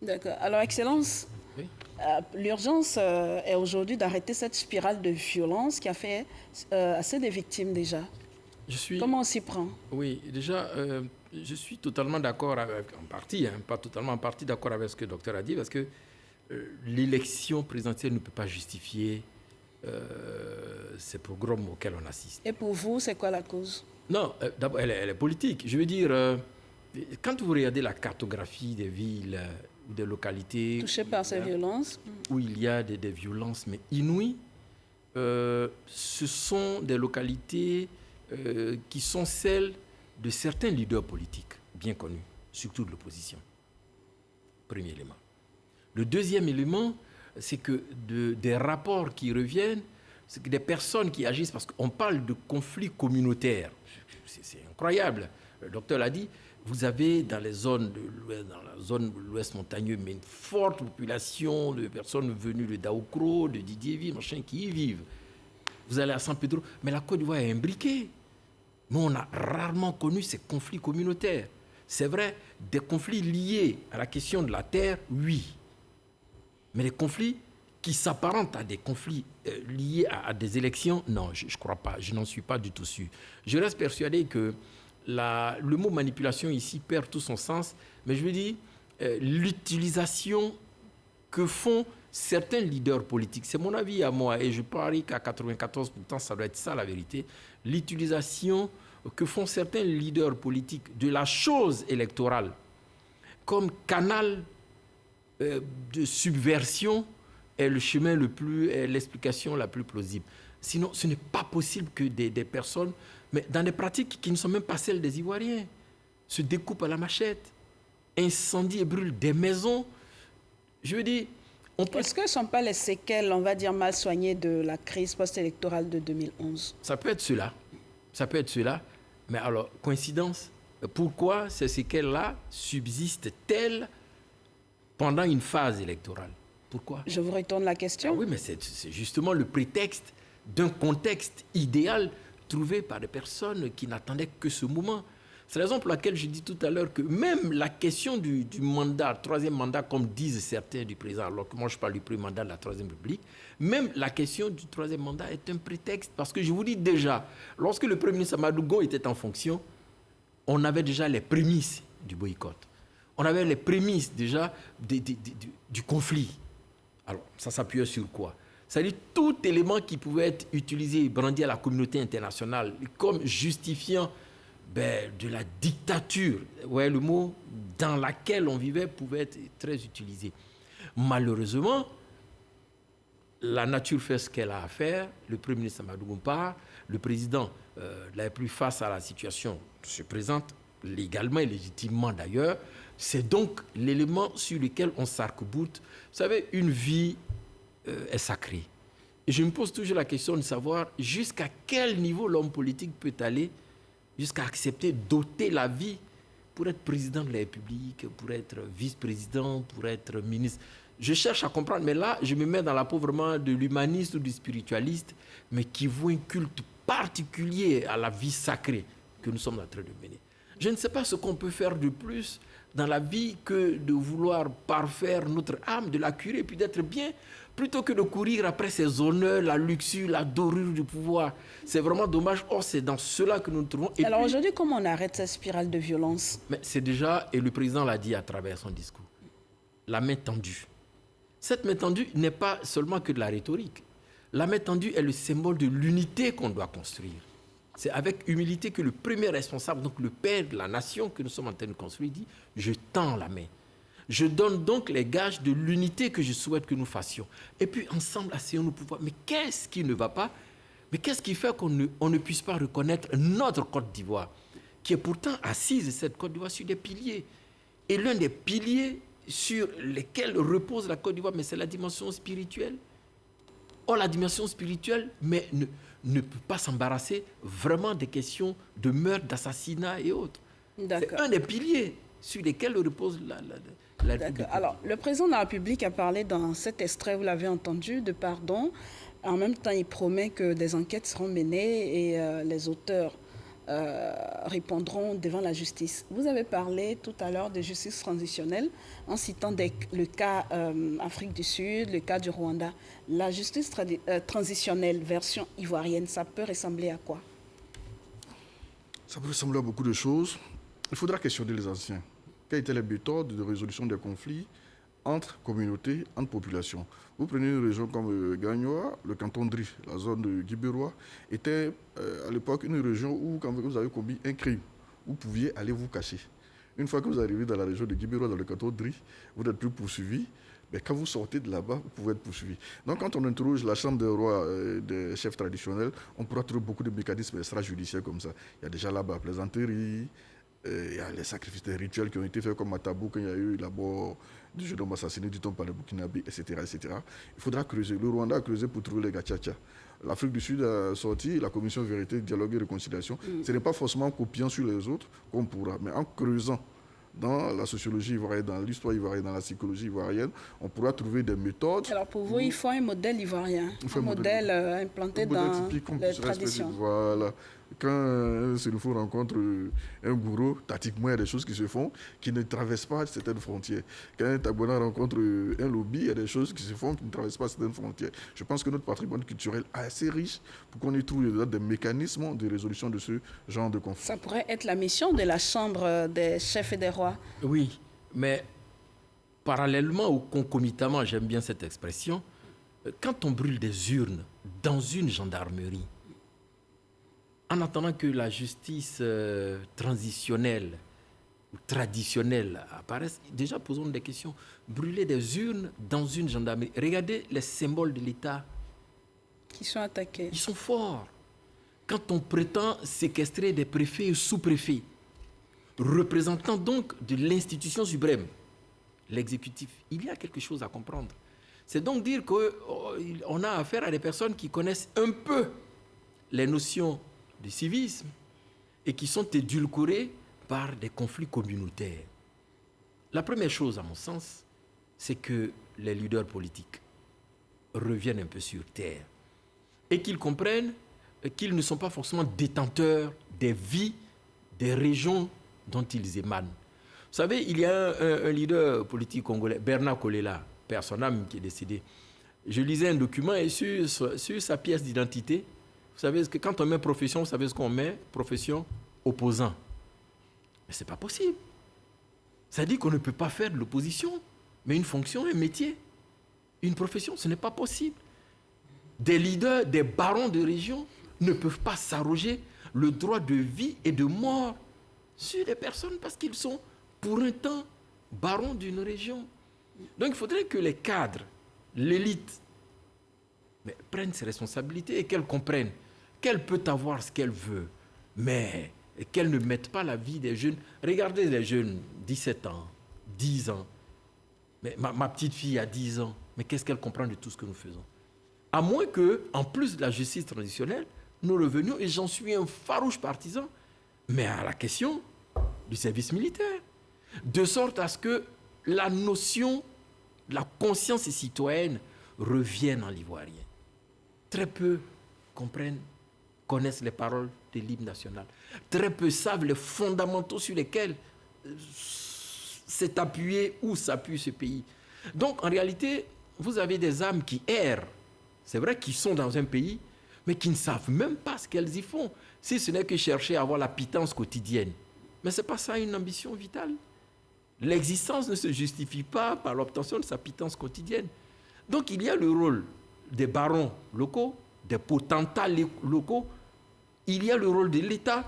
D'accord. Alors, Excellence, oui. L'urgence est aujourd'hui d'arrêter cette spirale de violence qui a fait assez de victimes déjà. Comment on s'y prend? Oui, déjà, je suis totalement d'accord avec, en partie, pas totalement, en partie d'accord avec ce que le docteur a dit, parce que l'élection présidentielle ne peut pas justifier ces pogroms auxquels on assiste. Et pour vous, c'est quoi la cause? Non, d'abord, elle est politique. Je veux dire, quand vous regardez la cartographie des villes ou des localités touchées par ces violences, où il y a des violences mais inouïes, ce sont des localités qui sont celles de certains leaders politiques bien connus, surtout de l'opposition. Premier élément. Le deuxième élément, c'est que des rapports qui reviennent, c'est que des personnes qui agissent, parce qu'on parle de conflits communautaires. C'est incroyable. Le docteur l'a dit, vous avez dans les zones de l'ouest, dans la zone de l'ouest montagneux, mais une forte population de personnes venues de Daoukro, de Didiéville, machin, qui y vivent. Vous allez à San Pedro, mais la Côte d'Ivoire est imbriquée. Mais on a rarement connu ces conflits communautaires. C'est vrai, des conflits liés à la question de la terre, oui. Mais les conflits qui s'apparentent à des conflits liés à des élections, non, je ne crois pas, je n'en suis pas du tout sûr. Je reste persuadé que le mot manipulation ici perd tout son sens, mais je veux dire, l'utilisation que font certains leaders politiques, c'est mon avis à moi, et je parie qu'à 94%, ça doit être ça la vérité, l'utilisation que font certains leaders politiques de la chose électorale comme canal de subversion est le chemin est l'explication la plus plausible. Sinon, ce n'est pas possible que des personnes, mais dans des pratiques qui ne sont même pas celles des Ivoiriens, se découpent à la machette, incendient et brûlent des maisons. Je veux dire, est-ce que ce ne sont pas les séquelles, on va dire, mal soignées de la crise post-électorale de 2011? Ça peut être cela. Ça peut être cela. Mais alors, coïncidence, pourquoi ces séquelles-là subsistent-elles pendant une phase électorale? Pourquoi? Je vous retourne la question. Ah oui, mais c'est justement le prétexte d'un contexte idéal trouvé par des personnes qui n'attendaient que ce moment. C'est la raison pour laquelle je dis tout à l'heure que même la question du mandat, troisième mandat, comme disent certains du président, alors que moi je parle du premier mandat de la Troisième République, même la question du troisième mandat est un prétexte. Parce que je vous dis déjà, lorsque le Premier ministre Amadou Gon était en fonction, on avait déjà les prémices du boycott. On avait les prémices déjà du conflit. Alors, ça s'appuyait sur quoi? C'est-à-dire tout élément qui pouvait être utilisé et brandi à la communauté internationale comme justifiant de la dictature, ouais, le mot, dans laquelle on vivait pouvait être très utilisé. Malheureusement, la nature fait ce qu'elle a à faire, le Premier ministre Amadou Gon part, le président n'avait plus face à la situation, se présente légalement et légitimement d'ailleurs. C'est donc l'élément sur lequel on s'arc-boute. Vous savez, une vie est sacrée. Et je me pose toujours la question de savoir jusqu'à quel niveau l'homme politique peut aller jusqu'à accepter d'ôter la vie pour être président de la République, pour être vice-président, pour être ministre. Je cherche à comprendre, mais là, je me mets dans la peau vraiment de l'humaniste ou du spiritualiste, mais qui voit un culte particulier à la vie sacrée que nous sommes en train de mener. Je ne sais pas ce qu'on peut faire de plus dans la vie que de vouloir parfaire notre âme, de la curer, puis d'être bien, plutôt que de courir après ces honneurs, la luxure, la dorure du pouvoir. C'est vraiment dommage. Or, c'est dans cela que nous nous trouvons. Et alors aujourd'hui, comment on arrête cette spirale de violence? Mais c'est déjà, et le président l'a dit à travers son discours, la main tendue. Cette main tendue n'est pas seulement que de la rhétorique. La main tendue est le symbole de l'unité qu'on doit construire. C'est avec humilité que le premier responsable, donc le père de la nation que nous sommes en train de construire, dit « Je tends la main ». Je donne donc les gages de l'unité que je souhaite que nous fassions. Et puis ensemble, asseyons-nous pour voir. Mais qu'est-ce qui ne va pas? Mais qu'est-ce qui fait qu'on ne puisse pas reconnaître notre Côte d'Ivoire, qui est pourtant assise, cette Côte d'Ivoire, sur des piliers. Et l'un des piliers sur lesquels repose la Côte d'Ivoire, mais c'est la dimension spirituelle. Or, la dimension spirituelle ne peut pas s'embarrasser vraiment des questions de meurtre, d'assassinat et autres. C'est un des piliers sur lesquels repose la République. Alors, le président de la République a parlé dans cet extrait, vous l'avez entendu, de pardon. En même temps, il promet que des enquêtes seront menées et les auteurs répondront devant la justice. Vous avez parlé tout à l'heure de justice transitionnelle en citant le cas Afrique du Sud, le cas du Rwanda. La justice transitionnelle version ivoirienne, ça peut ressembler à quoi? Ça peut ressembler à beaucoup de choses. Il faudra questionner les anciens. Quelles étaient les méthodes de résolution des conflits entre communautés, entre populations. Vous prenez une région comme Gagnoa, le canton de Dri, la zone de Guibérois, était à l'époque une région où, quand vous avez commis un crime, vous pouviez aller vous cacher. Une fois que vous arrivez dans la région de Guibérois, dans le canton de Dri, vous n'êtes plus poursuivi. Mais quand vous sortez de là-bas, vous pouvez être poursuivi. Donc, quand on interroge la chambre des rois, des chefs traditionnels, on pourra trouver beaucoup de mécanismes extrajudiciaires comme ça. Il y a déjà là-bas la plaisanterie, il y a les sacrifices des rituels qui ont été faits comme à Tabou, quand il y a eu là-bas du jeune homme assassiné du temps par les Burkinabés, etc., etc. Il faudra creuser. Le Rwanda a creusé pour trouver les gachacha. L'Afrique du Sud a sorti la commission Vérité, Dialogue et Réconciliation. Ce n'est pas forcément en copiant sur les autres qu'on pourra, mais en creusant dans la sociologie ivoirienne, dans l'histoire ivoirienne, dans la psychologie ivoirienne, on pourra trouver des méthodes. Alors pour vous, il faut un modèle ivoirien, un modèle implanté dans les traditions. Voilà. Quand un Sénoufo rencontre un gourou, tactiquement, il y a des choses qui se font qui ne traversent pas certaines frontières. Quand un Tagbona rencontre un lobby, il y a des choses qui se font qui ne traversent pas certaines frontières. Je pense que notre patrimoine culturel est assez riche pour qu'on y trouve des mécanismes de résolution de ce genre de conflit. Ça pourrait être la mission de la Chambre des chefs et des rois. Oui, mais parallèlement ou concomitamment, j'aime bien cette expression, quand on brûle des urnes dans une gendarmerie, en attendant que la justice transitionnelle ou traditionnelle apparaisse, déjà posons des questions. Brûler des urnes dans une gendarmerie. Regardez les symboles de l'État. Qui sont attaqués. Ils sont forts. Quand on prétend séquestrer des préfets et sous-préfets, représentant donc de l'institution suprême, l'exécutif, il y a quelque chose à comprendre. C'est donc dire qu'on a affaire à des personnes qui connaissent un peu les notions du civisme et qui sont édulcorés par des conflits communautaires. La première chose, à mon sens, c'est que les leaders politiques reviennent un peu sur terre et qu'ils comprennent qu'ils ne sont pas forcément détenteurs des vies des régions dont ils émanent. Vous savez, il y a un leader politique congolais, Bernard Kolela, père son âme, qui est décédé. Je lisais un document et sur sa pièce d'identité, vous savez que quand on met profession, vous savez ce qu'on met? Profession opposant. Mais ce n'est pas possible. Ça dit qu'on ne peut pas faire de l'opposition, mais une fonction, un métier, une profession, ce n'est pas possible. Des leaders, des barons de région ne peuvent pas s'arroger le droit de vie et de mort sur des personnes parce qu'ils sont, pour un temps, barons d'une région. Donc il faudrait que les cadres, l'élite, prennent ses responsabilités et qu'elle comprenne qu'elle peut avoir ce qu'elle veut, mais qu'elle ne mette pas la vie des jeunes. Regardez les jeunes, 17 ans, 10 ans. Mais ma petite fille a 10 ans, mais qu'est-ce qu'elle comprend de tout ce que nous faisons? À moins que, en plus de la justice traditionnelle, nous revenions, et j'en suis un farouche partisan, mais à la question du service militaire. De sorte à ce que la notion, la conscience citoyenne revienne en l'Ivoirien. Très peu connaissent les paroles de l'hymne national. Très peu savent les fondamentaux sur lesquels s'est appuyé ou s'appuie ce pays. Donc, en réalité, vous avez des âmes qui errent. C'est vrai qu'ils sont dans un pays, mais qui ne savent même pas ce qu'elles y font, si ce n'est que chercher à avoir la pitance quotidienne. Mais ce n'est pas ça une ambition vitale. L'existence ne se justifie pas par l'obtention de sa pitance quotidienne. Donc il y a le rôle des barons locaux, des potentats locaux, il y a le rôle de l'État,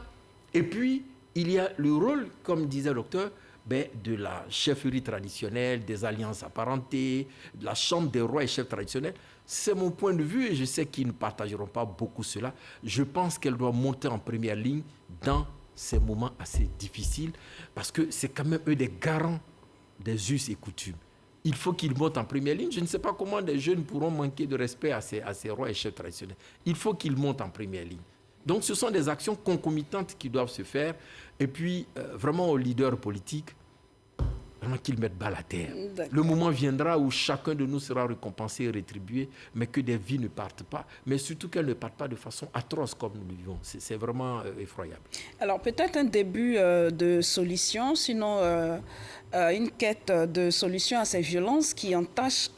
et puis il y a le rôle, comme disait le docteur, de la chefferie traditionnelle, des alliances apparentées, de la chambre des rois et chefs traditionnels. C'est mon point de vue et je sais qu'ils ne partageront pas beaucoup cela. Je pense qu'elle doit monter en première ligne dans ces moments assez difficiles parce que c'est quand même eux des garants des us et coutumes. Il faut qu'ils montent en première ligne. Je ne sais pas comment des jeunes pourront manquer de respect à ces rois et chefs traditionnels. Il faut qu'ils montent en première ligne. Donc ce sont des actions concomitantes qui doivent se faire. Et puis vraiment aux leaders politiques, vraiment qu'ils mettent bas la terre. Le moment viendra où chacun de nous sera récompensé et rétribué, mais que des vies ne partent pas, mais surtout qu'elles ne partent pas de façon atroce comme nous le vivons. C'est vraiment effroyable. Alors peut-être un début de solution, sinon une quête de solution à ces violences qui entachent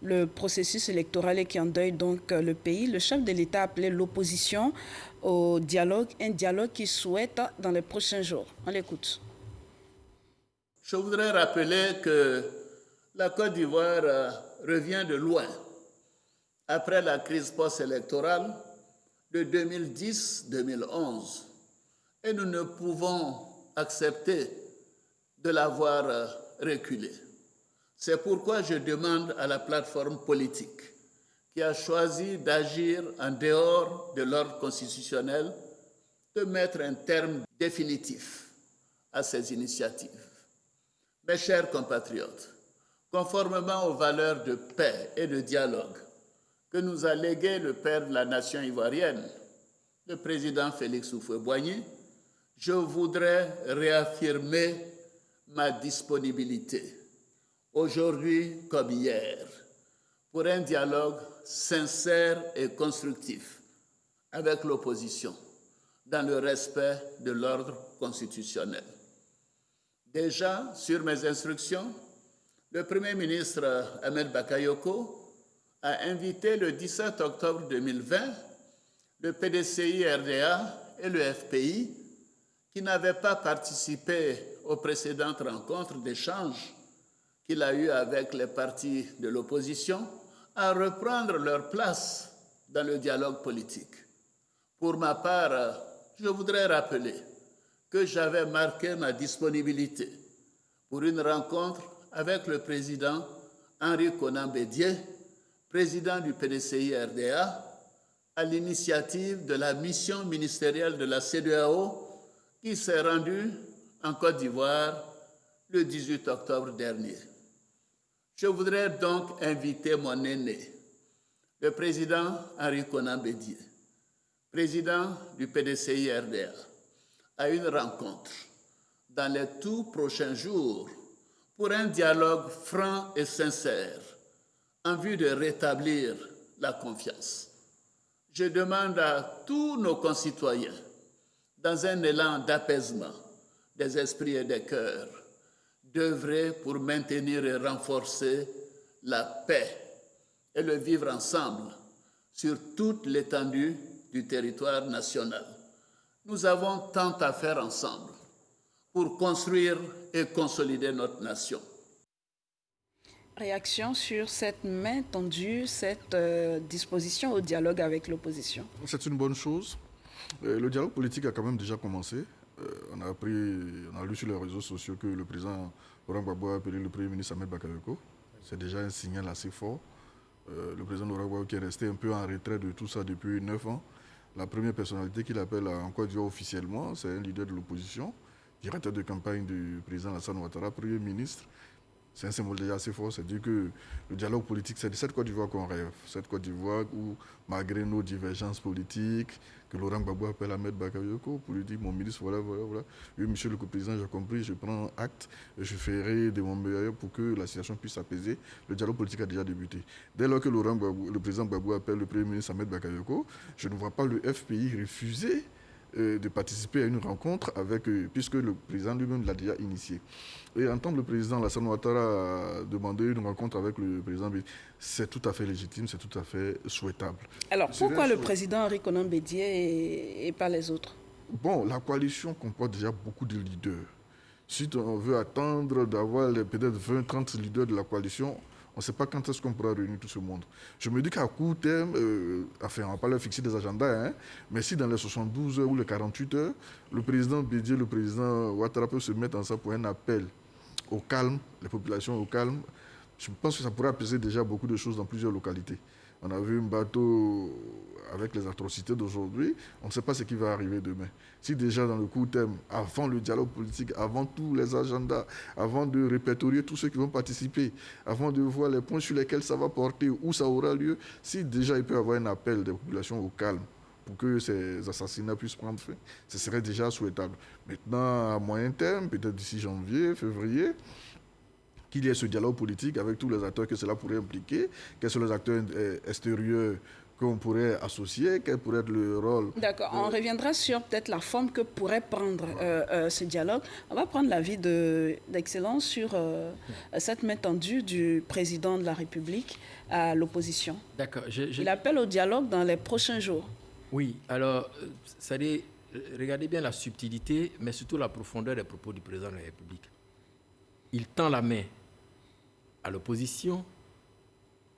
le processus électoral et qui endeuillent donc le pays. Le chef de l'État a appelé l'opposition au dialogue, un dialogue qu'il souhaite dans les prochains jours. On l'écoute. Je voudrais rappeler que la Côte d'Ivoire revient de loin après la crise post-électorale de 2010-2011 et nous ne pouvons accepter de la voir reculer. C'est pourquoi je demande à la plateforme politique qui a choisi d'agir en dehors de l'ordre constitutionnel de mettre un terme définitif à ces initiatives. Mes chers compatriotes, conformément aux valeurs de paix et de dialogue que nous a léguées le père de la nation ivoirienne, le président Félix Houphouët-Boigny, je voudrais réaffirmer ma disponibilité, aujourd'hui comme hier, pour un dialogue sincère et constructif avec l'opposition, dans le respect de l'ordre constitutionnel. Déjà, sur mes instructions, le Premier ministre Ahmed Bakayoko a invité le 17 octobre 2020 le PDCI-RDA et le FPI, qui n'avaient pas participé aux précédentes rencontres d'échange qu'il a eues avec les partis de l'opposition, à reprendre leur place dans le dialogue politique. Pour ma part, je voudrais rappeler que j'avais marqué ma disponibilité pour une rencontre avec le président Henri Konan Bédié, président du PDCI-RDA, à l'initiative de la mission ministérielle de la CEDEAO qui s'est rendue en Côte d'Ivoire le 18 octobre dernier. Je voudrais donc inviter mon aîné, le président Henri Konan Bédié, président du PDCI-RDA, à une rencontre dans les tout prochains jours pour un dialogue franc et sincère en vue de rétablir la confiance. Je demande à tous nos concitoyens, dans un élan d'apaisement des esprits et des cœurs, d'œuvrer pour maintenir et renforcer la paix et le vivre ensemble sur toute l'étendue du territoire national. Nous avons tant à faire ensemble pour construire et consolider notre nation. Réaction sur cette main tendue, cette disposition au dialogue avec l'opposition? C'est une bonne chose. Le dialogue politique a quand même déjà commencé. On a lu sur les réseaux sociaux que le président Laurent Gbagbo a appelé le Premier ministre Ahmed Bakayoko. C'est déjà un signal assez fort. Le président Laurent Gbagbo qui est resté un peu en retrait de tout ça depuis 9 ans. La première personnalité qu'il appelle en Côte d'Ivoire officiellement, c'est un leader de l'opposition, directeur de campagne du président Alassane Ouattara, Premier ministre. C'est un symbole déjà assez fort, c'est-à-dire que le dialogue politique, c'est de cette Côte d'Ivoire qu'on rêve. Cette Côte d'Ivoire où, malgré nos divergences politiques, que Laurent Gbagbo appelle Ahmed Bakayoko pour lui dire, mon ministre, voilà. Oui, monsieur le président, j'ai compris, je prends acte, je ferai de mon meilleur pour que la situation puisse s'apaiser. Le dialogue politique a déjà débuté. Dès lors que le président Gbagbo appelle le Premier ministre Ahmed Bakayoko, je ne vois pas le FPI refuser de participer à une rencontre avec eux, puisque le président lui-même l'a déjà initié. Et entendre le président Alassane Ouattara demander une rencontre avec le président, c'est tout à fait légitime, c'est tout à fait souhaitable. Alors, pourquoi le président Henri Konan Bédié et pas les autres? Bon, la coalition comporte déjà beaucoup de leaders. Si on veut attendre d'avoir peut-être 20-30 leaders de la coalition, on ne sait pas quand est-ce qu'on pourra réunir tout ce monde. Je me dis qu'à court terme, on ne va pas leur fixer des agendas, mais si dans les 72 heures ou les 48 heures, le président Bédié, le président Ouattara peuvent se mettre ensemble pour un appel au calme, les populations au calme, je pense que ça pourrait apaiser déjà beaucoup de choses dans plusieurs localités. On a vu un bateau avec les atrocités d'aujourd'hui, on ne sait pas ce qui va arriver demain. Si déjà dans le court terme, avant le dialogue politique, avant tous les agendas, avant de répertorier tous ceux qui vont participer, avant de voir les points sur lesquels ça va porter, où ça aura lieu, si déjà il peut y avoir un appel des populations au calme pour que ces assassinats puissent prendre fin, ce serait déjà souhaitable. Maintenant, à moyen terme, peut-être d'ici janvier, février, qu'il y ait ce dialogue politique avec tous les acteurs que cela pourrait impliquer, quels sont les acteurs extérieurs qu'on pourrait associer, quel pourrait être le rôle. D'accord, on reviendra sur peut-être la forme que pourrait prendre ce dialogue. On va prendre l'avis d'Excellence sur cette main tendue du président de la République à l'opposition. D'accord. Il appelle au dialogue dans les prochains jours. Oui, alors, regardez bien la subtilité, mais surtout la profondeur des propos du président de la République. Il tend la main à l'opposition,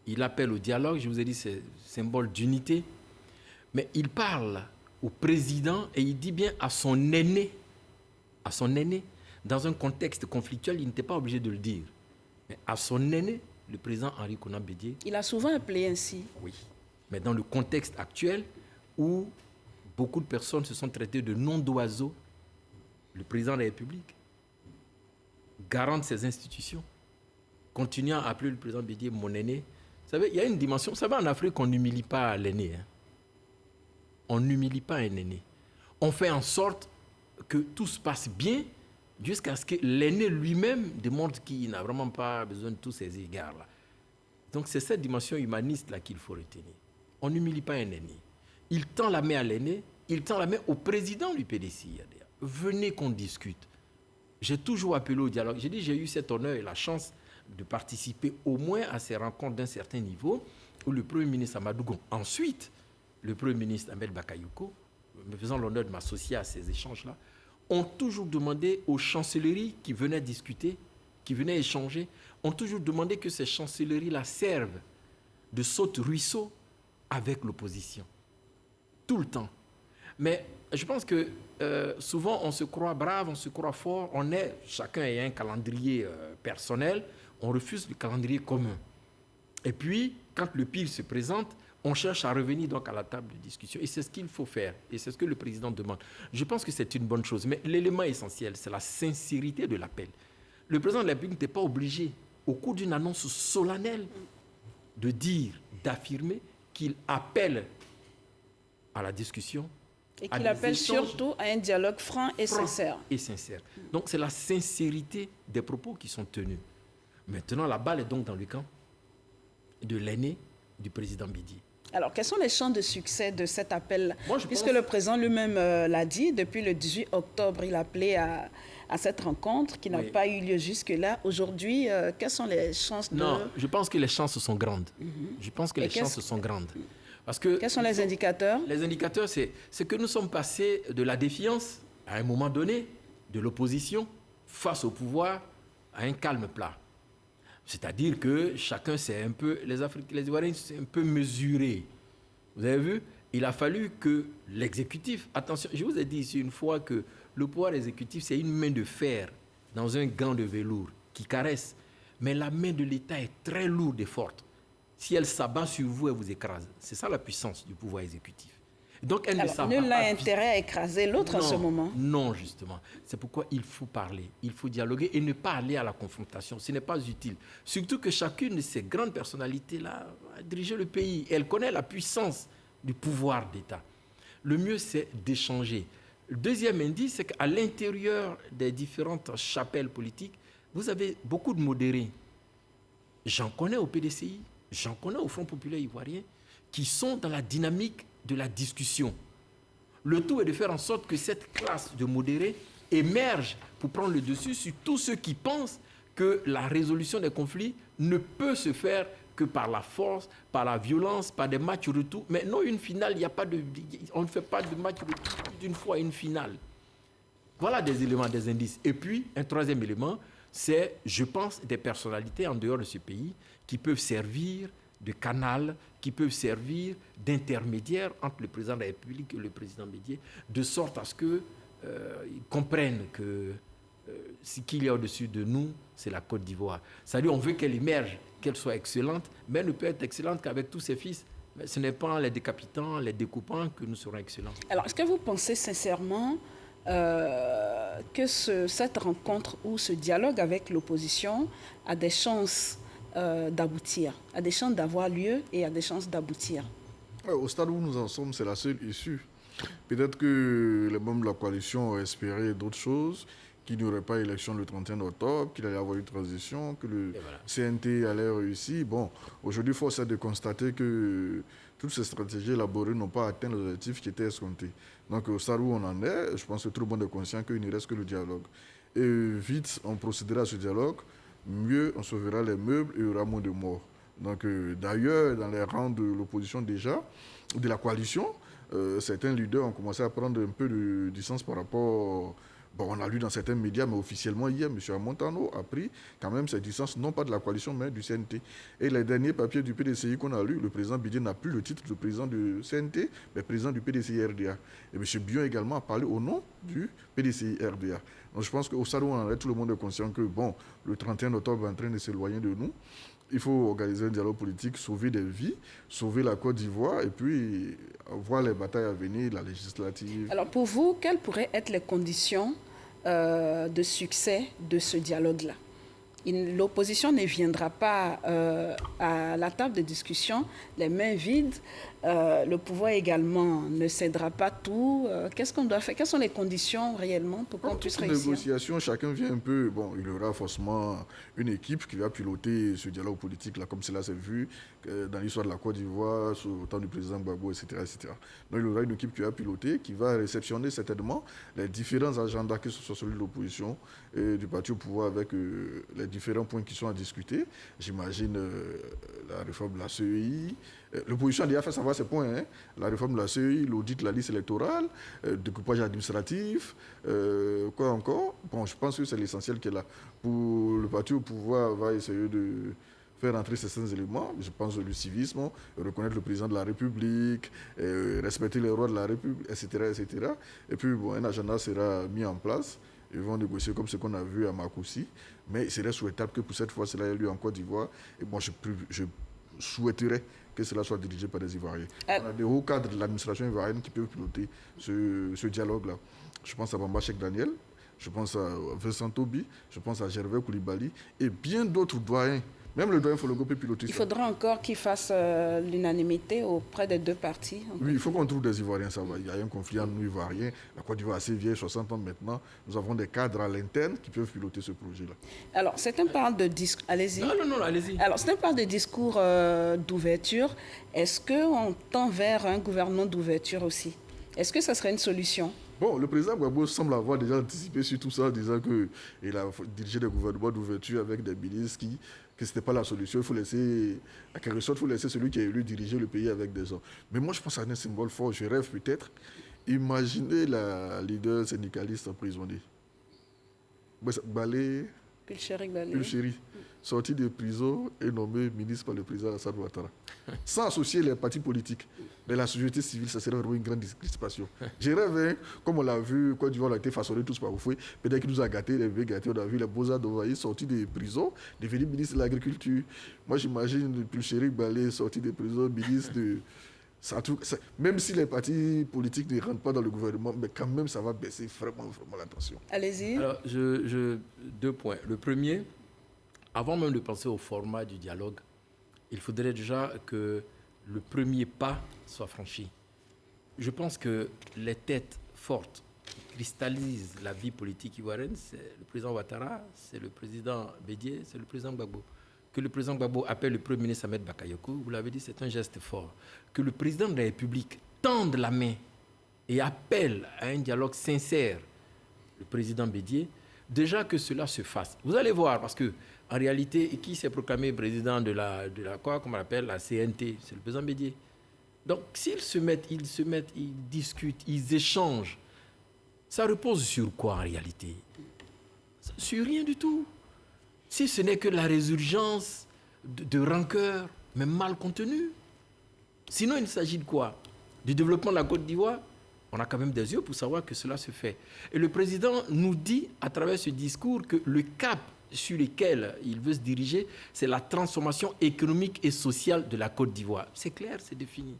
il appelle au dialogue, je vous ai dit, c'est symbole d'unité, mais il parle au président et il dit bien à son aîné, dans un contexte conflictuel, il n'était pas obligé de le dire, mais à son aîné, le président Henri Konan Bédié. Il a souvent appelé ainsi. Oui, mais dans le contexte actuel où beaucoup de personnes se sont traitées de noms d'oiseaux, le président de la République, garant de ses institutions, continuant à appeler le président Bédié mon aîné. Vous savez, il y a une dimension. Vous savez, en Afrique, on n'humilie pas l'aîné. Hein. On n'humilie pas un aîné. On fait en sorte que tout se passe bien jusqu'à ce que l'aîné lui-même démontre qu'il n'a vraiment pas besoin de tous ces égards-là. Donc, c'est cette dimension humaniste-là qu'il faut retenir. On n'humilie pas un aîné. Il tend la main à l'aîné, il tend la main au président du PDC. Venez qu'on discute. J'ai toujours appelé au dialogue. J'ai dit, j'ai eu cet honneur et la chance de participer au moins à ces rencontres d'un certain niveau où le Premier ministre Amadou Gon, ensuite le Premier ministre Ahmed Bakayoko, me faisant l'honneur de m'associer à ces échanges-là, ont toujours demandé aux chancelleries qui venaient discuter, qui venaient échanger, ont toujours demandé que ces chancelleries-là servent de saute-ruisseau avec l'opposition. Tout le temps. Mais je pense que souvent on se croit brave, on se croit fort, chacun a un calendrier personnel, on refuse le calendrier commun. Et puis, quand le pire se présente, on cherche à revenir donc à la table de discussion. Et c'est ce qu'il faut faire. Et c'est ce que le président demande. Je pense que c'est une bonne chose. Mais l'élément essentiel, c'est la sincérité de l'appel. Le président de la République n'était pas obligé, au cours d'une annonce solennelle, de dire, d'affirmer qu'il appelle à la discussion. Et qu'il appelle surtout à un dialogue franc et sincère. Donc, c'est la sincérité des propos qui sont tenus. Maintenant, la balle est donc dans le camp de l'aîné du président Bédié. Alors, quels sont les champs de succès de cet appel? Puisque le président lui-même l'a dit, depuis le 18 octobre, il a appelé à cette rencontre qui n'a pas eu lieu jusque-là. Aujourd'hui, quelles sont les chances de... Non, je pense que les chances sont grandes. Je pense que les chances sont grandes. Parce que quels sont les indicateurs? Les indicateurs, c'est que nous sommes passés de la défiance, à un moment donné, de l'opposition, face au pouvoir, à un calme plat. C'est-à-dire que chacun s'est un peu, les Ivoiriens s'est un peu mesurés. Vous avez vu? Il a fallu que l'exécutif, attention, je vous ai dit ici une fois que le pouvoir exécutif, c'est une main de fer dans un gant de velours qui caresse. Mais la main de l'État est très lourde et forte. Si elle s'abat sur vous, elle vous écrase. C'est ça la puissance du pouvoir exécutif. Donc, elle ne s'abat pas. Nul n'a intérêt à écraser l'autre en ce moment. Non, justement. C'est pourquoi il faut parler, il faut dialoguer et ne pas aller à la confrontation. Ce n'est pas utile. Surtout que chacune de ces grandes personnalités-là a dirigé le pays. Elle connaît la puissance du pouvoir d'État. Le mieux, c'est d'échanger. Le deuxième indice, c'est qu'à l'intérieur des différentes chapelles politiques, vous avez beaucoup de modérés. J'en connais au PDCI, j'en connais au Front populaire ivoirien, qui sont dans la dynamique de la discussion. Le tout est de faire en sorte que cette classe de modérés émerge pour prendre le dessus sur tous ceux qui pensent que la résolution des conflits ne peut se faire que par la force, par la violence, par des matchs retour. Mais non, une finale, on ne fait pas de match retour d'une fois une finale. Voilà des éléments, des indices. Et puis, un troisième élément, c'est, je pense, des personnalités en dehors de ce pays qui peuvent servir de canal, qui peuvent servir d'intermédiaire entre le président de la République et le président Bédié, de sorte à ce qu'ils comprennent que ce qu'il y a au-dessus de nous, c'est la Côte d'Ivoire. C'est-à-dire on veut qu'elle émerge, qu'elle soit excellente, mais elle ne peut être excellente qu'avec tous ses fils. Mais ce n'est pas en les décapitant, les découpant que nous serons excellents. Alors, est-ce que vous pensez sincèrement que cette rencontre ou ce dialogue avec l'opposition a des chances d'aboutir, a des chances d'avoir lieu et a des chances d'aboutir? Au stade où nous en sommes, c'est la seule issue. Peut-être que les membres de la coalition ont espéré d'autres choses, qu'il n'y aurait pas élection le 31 octobre, qu'il allait y avoir une transition, que le CNT allait réussir. Bon, aujourd'hui, force est de constater que toutes ces stratégies élaborées n'ont pas atteint les objectifs qui étaient escomptés. Donc, au stade où on en est, je pense que tout le monde est conscient qu'il ne reste que le dialogue. Et vite, on procédera à ce dialogue, mieux on sauvera les meubles et il y aura moins de morts. Donc, d'ailleurs, dans les rangs de l'opposition déjà, de la coalition, certains leaders ont commencé à prendre un peu de distance par rapport Bon, on a lu dans certains médias, mais officiellement hier, M. Amontano a pris quand même ses distances, non pas de la coalition, mais du CNT. Et les derniers papiers du PDCI qu'on a lus, le président Bidier n'a plus le titre de président du CNT, mais président du PDCI-RDA. Et M. Bion également a parlé au nom du PDCI-RDA. Donc je pense qu'au stade où on en est, tout le monde est conscient que, bon, le 31 octobre est en train de s'éloigner de nous. Il faut organiser un dialogue politique, sauver des vies, sauver la Côte d'Ivoire et puis voir les batailles à venir, la législative. Alors pour vous, quelles pourraient être les conditions de succès de ce dialogue-là? L'opposition ne viendra pas à la table de discussion les mains vides. Le pouvoir également ne cédera pas tout. Qu'est-ce qu'on doit faire? Quelles sont les conditions réellement pour qu'on puisse réussir? Négociation, chacun vient un peu. Bon, il y aura forcément une équipe qui va piloter ce dialogue politique-là, comme cela s'est vu dans l'histoire de la Côte d'Ivoire, sous le temps du président Gbagbo, etc., etc. Donc, il y aura une équipe qui va piloter, qui va réceptionner certainement les différents agendas, que ce soit celui de l'opposition et du parti au pouvoir, avec les différents points qui sont à discuter. J'imagine la réforme de la CEI. L'opposition a déjà fait savoir ces points. Hein. La réforme de la CEI, l'audit de la liste électorale, découpage administratif, quoi encore. Bon, je pense que c'est l'essentiel qui est là. Pour le parti au pouvoir, va essayer de faire entrer certains éléments. Je pense le civisme, reconnaître le président de la République, respecter les droits de la République, etc., etc. Et puis, bon, un agenda sera mis en place. Ils vont négocier comme ce qu'on a vu à Makoussi. Mais il serait souhaitable que pour cette fois, cela ait lieu en Côte d'Ivoire. Et moi, je souhaiterais que cela soit dirigé par des Ivoiriens. On a des hauts cadres de l'administration ivoirienne qui peuvent piloter ce dialogue-là. Je pense à Bamba Cheikh Daniel, je pense à Vincent Tobi, je pense à Gervais Koulibaly et bien d'autres doyens. Même le doyen Fologo peut piloter ça. Il faudra encore qu'il fasse l'unanimité auprès des deux parties. Oui, il faut qu'on trouve des Ivoiriens, ça va. Il y a un conflit entre nous Ivoiriens. La Côte d'Ivoire est assez vieille, 60 ans maintenant. Nous avons des cadres à l'interne qui peuvent piloter ce projet-là. Alors, certains parlent de discours... Allez-y. Non, allez-y. Alors, certains parlent de discours d'ouverture. Est-ce qu'on tend vers un gouvernement d'ouverture aussi? Est-ce que ça serait une solution? Bon, le président Gbagbo semble avoir déjà anticipé sur tout ça, en disant qu'il a dirigé des gouvernements d'ouverture avec des ministres que ce n'était pas la solution. Il faut laisser, à quelque sorte, il faut laisser celui qui est élu diriger le pays avec des hommes. Mais moi, je pense à un symbole fort. Je rêve peut-être. Imaginez la leader syndicaliste emprisonnée. Balé, Pulchéry, sorti de prison et nommé ministre par le président Alassane Ouattara. Sans associer les partis politiques. Mais la société civile, ça serait vraiment une grande crispation. Je rêve, hein, comme on l'a vu, Côte d'Ivoire a été façonné tous par Oufoué. Peut-être qu'il nous a gâtés, les gâtés. On a vu les Beaux-Arts d'Ovaï sorti de prison, devenu ministre de l'Agriculture. Moi, j'imagine Pulchéry Balé sorti de prison, ministre de... même si les partis politiques ne rentrent pas dans le gouvernement, mais quand même, ça va baisser vraiment la tension. Allez-y. Alors, deux points. Le premier, avant même de penser au format du dialogue, il faudrait déjà que le premier pas soit franchi. Je pense que les têtes fortes qui cristallisent la vie politique ivoirienne, c'est le président Ouattara, c'est le président Bédié, c'est le président Gbagbo. Que le président Gbagbo appelle le Premier ministre Ahmed Bakayoko, vous l'avez dit, c'est un geste fort. Que le président de la République tende la main et appelle à un dialogue sincère le président Bédié, déjà que cela se fasse. Vous allez voir, parce que en réalité, qui s'est proclamé président de la quoi, comme on appelle, la CNT, c'est le président Bédié. Donc, s'ils se mettent, ils discutent, ils échangent, ça repose sur quoi en réalité? Sur rien du tout. Si ce n'est que la résurgence de rancœur, mais mal contenue. Sinon, il s'agit de quoi? Du développement de la Côte d'Ivoire. On a quand même des yeux pour savoir que cela se fait. Et le président nous dit, à travers ce discours, que le cap sur lequel il veut se diriger, c'est la transformation économique et sociale de la Côte d'Ivoire. C'est clair, c'est défini.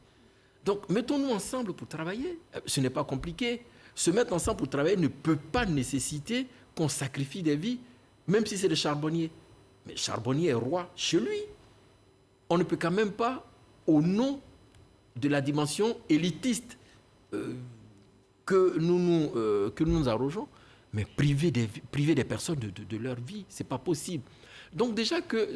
Donc, mettons-nous ensemble pour travailler. Ce n'est pas compliqué. Se mettre ensemble pour travailler ne peut pas nécessiter qu'on sacrifie des vies, même si c'est le charbonnier. Mais le charbonnier est roi chez lui. On ne peut quand même pas, au nom de la dimension élitiste que nous arrogeons, mais priver des personnes de leur vie. Ce n'est pas possible. Donc déjà que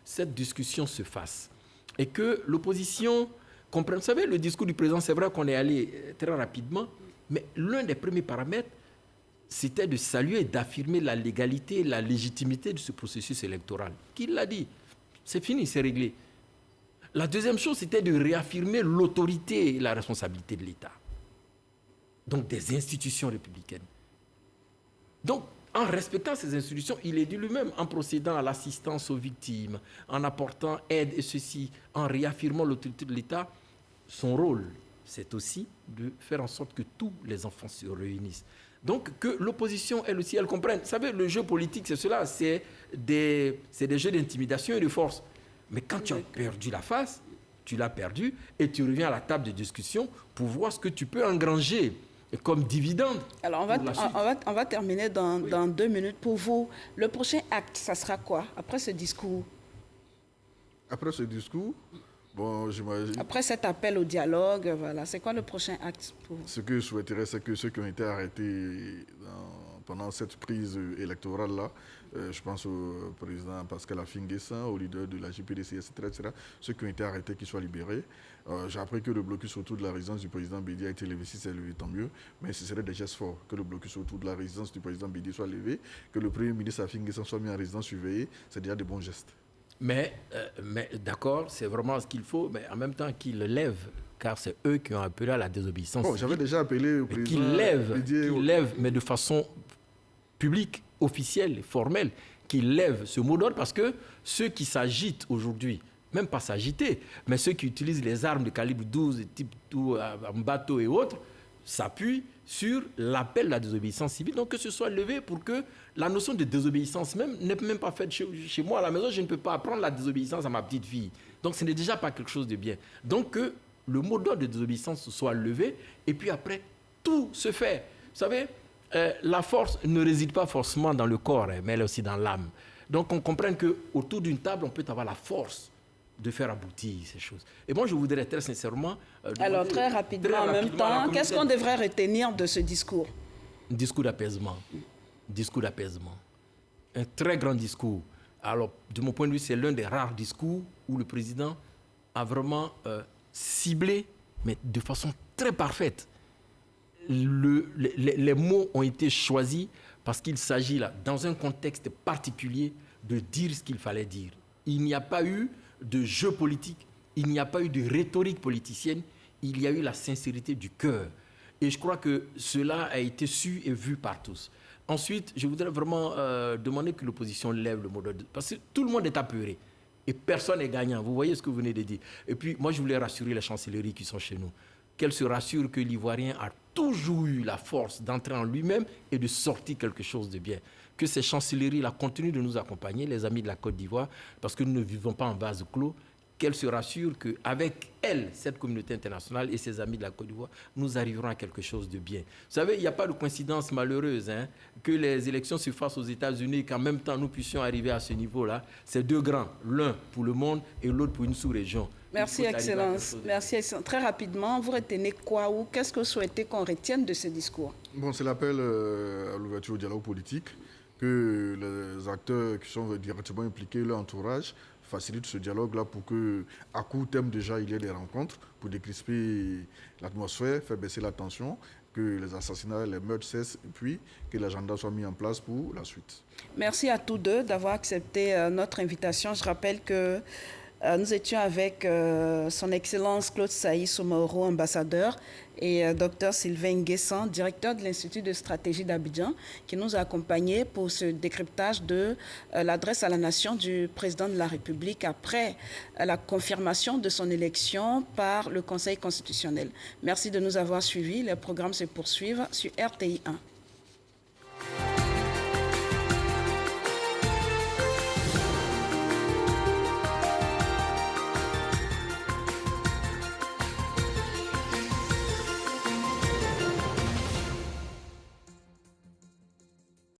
cette discussion se fasse et que l'opposition comprenne. Vous savez, le discours du président, c'est vrai qu'on est allé très rapidement, mais l'un des premiers paramètres, c'était de saluer et d'affirmer la légalité et la légitimité de ce processus électoral. Qui l'a dit? C'est fini, c'est réglé. La deuxième chose, c'était de réaffirmer l'autorité et la responsabilité de l'État. Donc des institutions républicaines. Donc, en respectant ces institutions, il est dit lui-même, en procédant à l'assistance aux victimes, en apportant aide et ceci, en réaffirmant l'autorité de l'État, son rôle, c'est aussi de faire en sorte que tous les enfants se réunissent. Donc, que l'opposition, elle aussi, elle comprenne. Vous savez, le jeu politique, c'est cela, c'est des jeux d'intimidation et de force. Mais quand tu as perdu la face, tu l'as perdu, et tu reviens à la table de discussion pour voir ce que tu peux engranger comme dividende. Alors, on va terminer dans 2 minutes. Pour vous, le prochain acte, ça sera quoi après ce discours? Après ce discours, bon, j'imagine... Après cet appel au dialogue, voilà, c'est quoi le prochain acte pour vous? Ce que je souhaiterais, c'est que ceux qui ont été arrêtés pendant cette prise électorale-là, je pense au président Pascal Affi-N'Guessan, au leader de la JPDC, etc., ceux qui ont été arrêtés, qu'ils soient libérés. J'ai appris que le blocus autour de la résidence du président Bédi a été levé. Si c'est levé, tant mieux. Mais ce serait des gestes forts que le blocus autour de la résidence du président Bédi soit levé, que le premier ministre Affi-N'Guessan soit mis en résidence surveillée. C'est déjà des bons gestes. Mais d'accord, c'est vraiment ce qu'il faut, mais en même temps qu'ils le lèvent, car c'est eux qui ont appelé à la désobéissance. Bon, j'avais déjà appelé au président... Qu'ils lèvent, mais de façon publique, officielle, formelle, qu'ils lèvent ce mot d'ordre, parce que ceux qui s'agitent aujourd'hui, même pas s'agiter, mais ceux qui utilisent les armes de calibre 12, type tout, en bateau et autres, s'appuient sur l'appel à la désobéissance civile. Donc que ce soit levé pour que la notion de désobéissance même n'est même pas faite chez moi. À la maison, je ne peux pas apprendre la désobéissance à ma petite fille. Donc ce n'est déjà pas quelque chose de bien. Donc que le mot d'ordre de désobéissance soit levé et puis après, tout se fait. Vous savez, la force ne réside pas forcément dans le corps, mais elle est aussi dans l'âme. Donc on comprenne qu'autour d'une table, on peut avoir la force de faire aboutir ces choses. Et moi, je voudrais très sincèrement... Alors, très rapidement, en même temps, qu'est-ce qu'on devrait retenir de ce discours? Un discours d'apaisement. Discours d'apaisement. Un très grand discours. Alors, de mon point de vue, c'est l'un des rares discours où le président a vraiment ciblé, mais de façon très parfaite. Les mots ont été choisis parce qu'il s'agit là, dans un contexte particulier, de dire ce qu'il fallait dire. Il n'y a pas eu de jeu politique, il n'y a pas eu de rhétorique politicienne, il y a eu la sincérité du cœur. Et je crois que cela a été su et vu par tous. Ensuite, je voudrais vraiment demander que l'opposition lève le mot d'ordre, parce que tout le monde est apeuré et personne n'est gagnant. Vous voyez ce que vous venez de dire. Et puis, moi, je voulais rassurer les chancelleries qui sont chez nous, qu'elles se rassurent que l'Ivoirien a toujours eu la force d'entrer en lui-même et de sortir quelque chose de bien. Que ces chancelleries-là continuent de nous accompagner, les amis de la Côte d'Ivoire, parce que nous ne vivons pas en vase clos, qu'elles se rassurent qu'avec elles, cette communauté internationale et ses amis de la Côte d'Ivoire, nous arriverons à quelque chose de bien. Vous savez, il n'y a pas de coïncidence malheureuse que les élections se fassent aux États-Unis et qu'en même temps nous puissions arriver à ce niveau-là. C'est deux grands, l'un pour le monde et l'autre pour une sous-région. Merci, Excellence. Merci, Excellence. Très rapidement, vous retenez quoi ou qu'est-ce que vous souhaitez qu'on retienne de ce discours? Bon, c'est l'appel à l'ouverture au dialogue politique, que les acteurs qui sont directement impliqués, leur entourage, facilitent ce dialogue-là pour que, à court terme déjà, il y ait des rencontres pour décrisper l'atmosphère, faire baisser la tension, que les assassinats, les meurtres cessent, et puis que l'agenda soit mis en place pour la suite. Merci à tous deux d'avoir accepté notre invitation. Je rappelle que nous étions avec son Excellence Claude Saï Soumaoro, ambassadeur, et Dr Sylvain N'Guessan, directeur de l'Institut de stratégie d'Abidjan, qui nous a accompagnés pour ce décryptage de l'adresse à la nation du président de la République après la confirmation de son élection par le Conseil constitutionnel. Merci de nous avoir suivis. Les programmes se poursuivent sur RTI 1.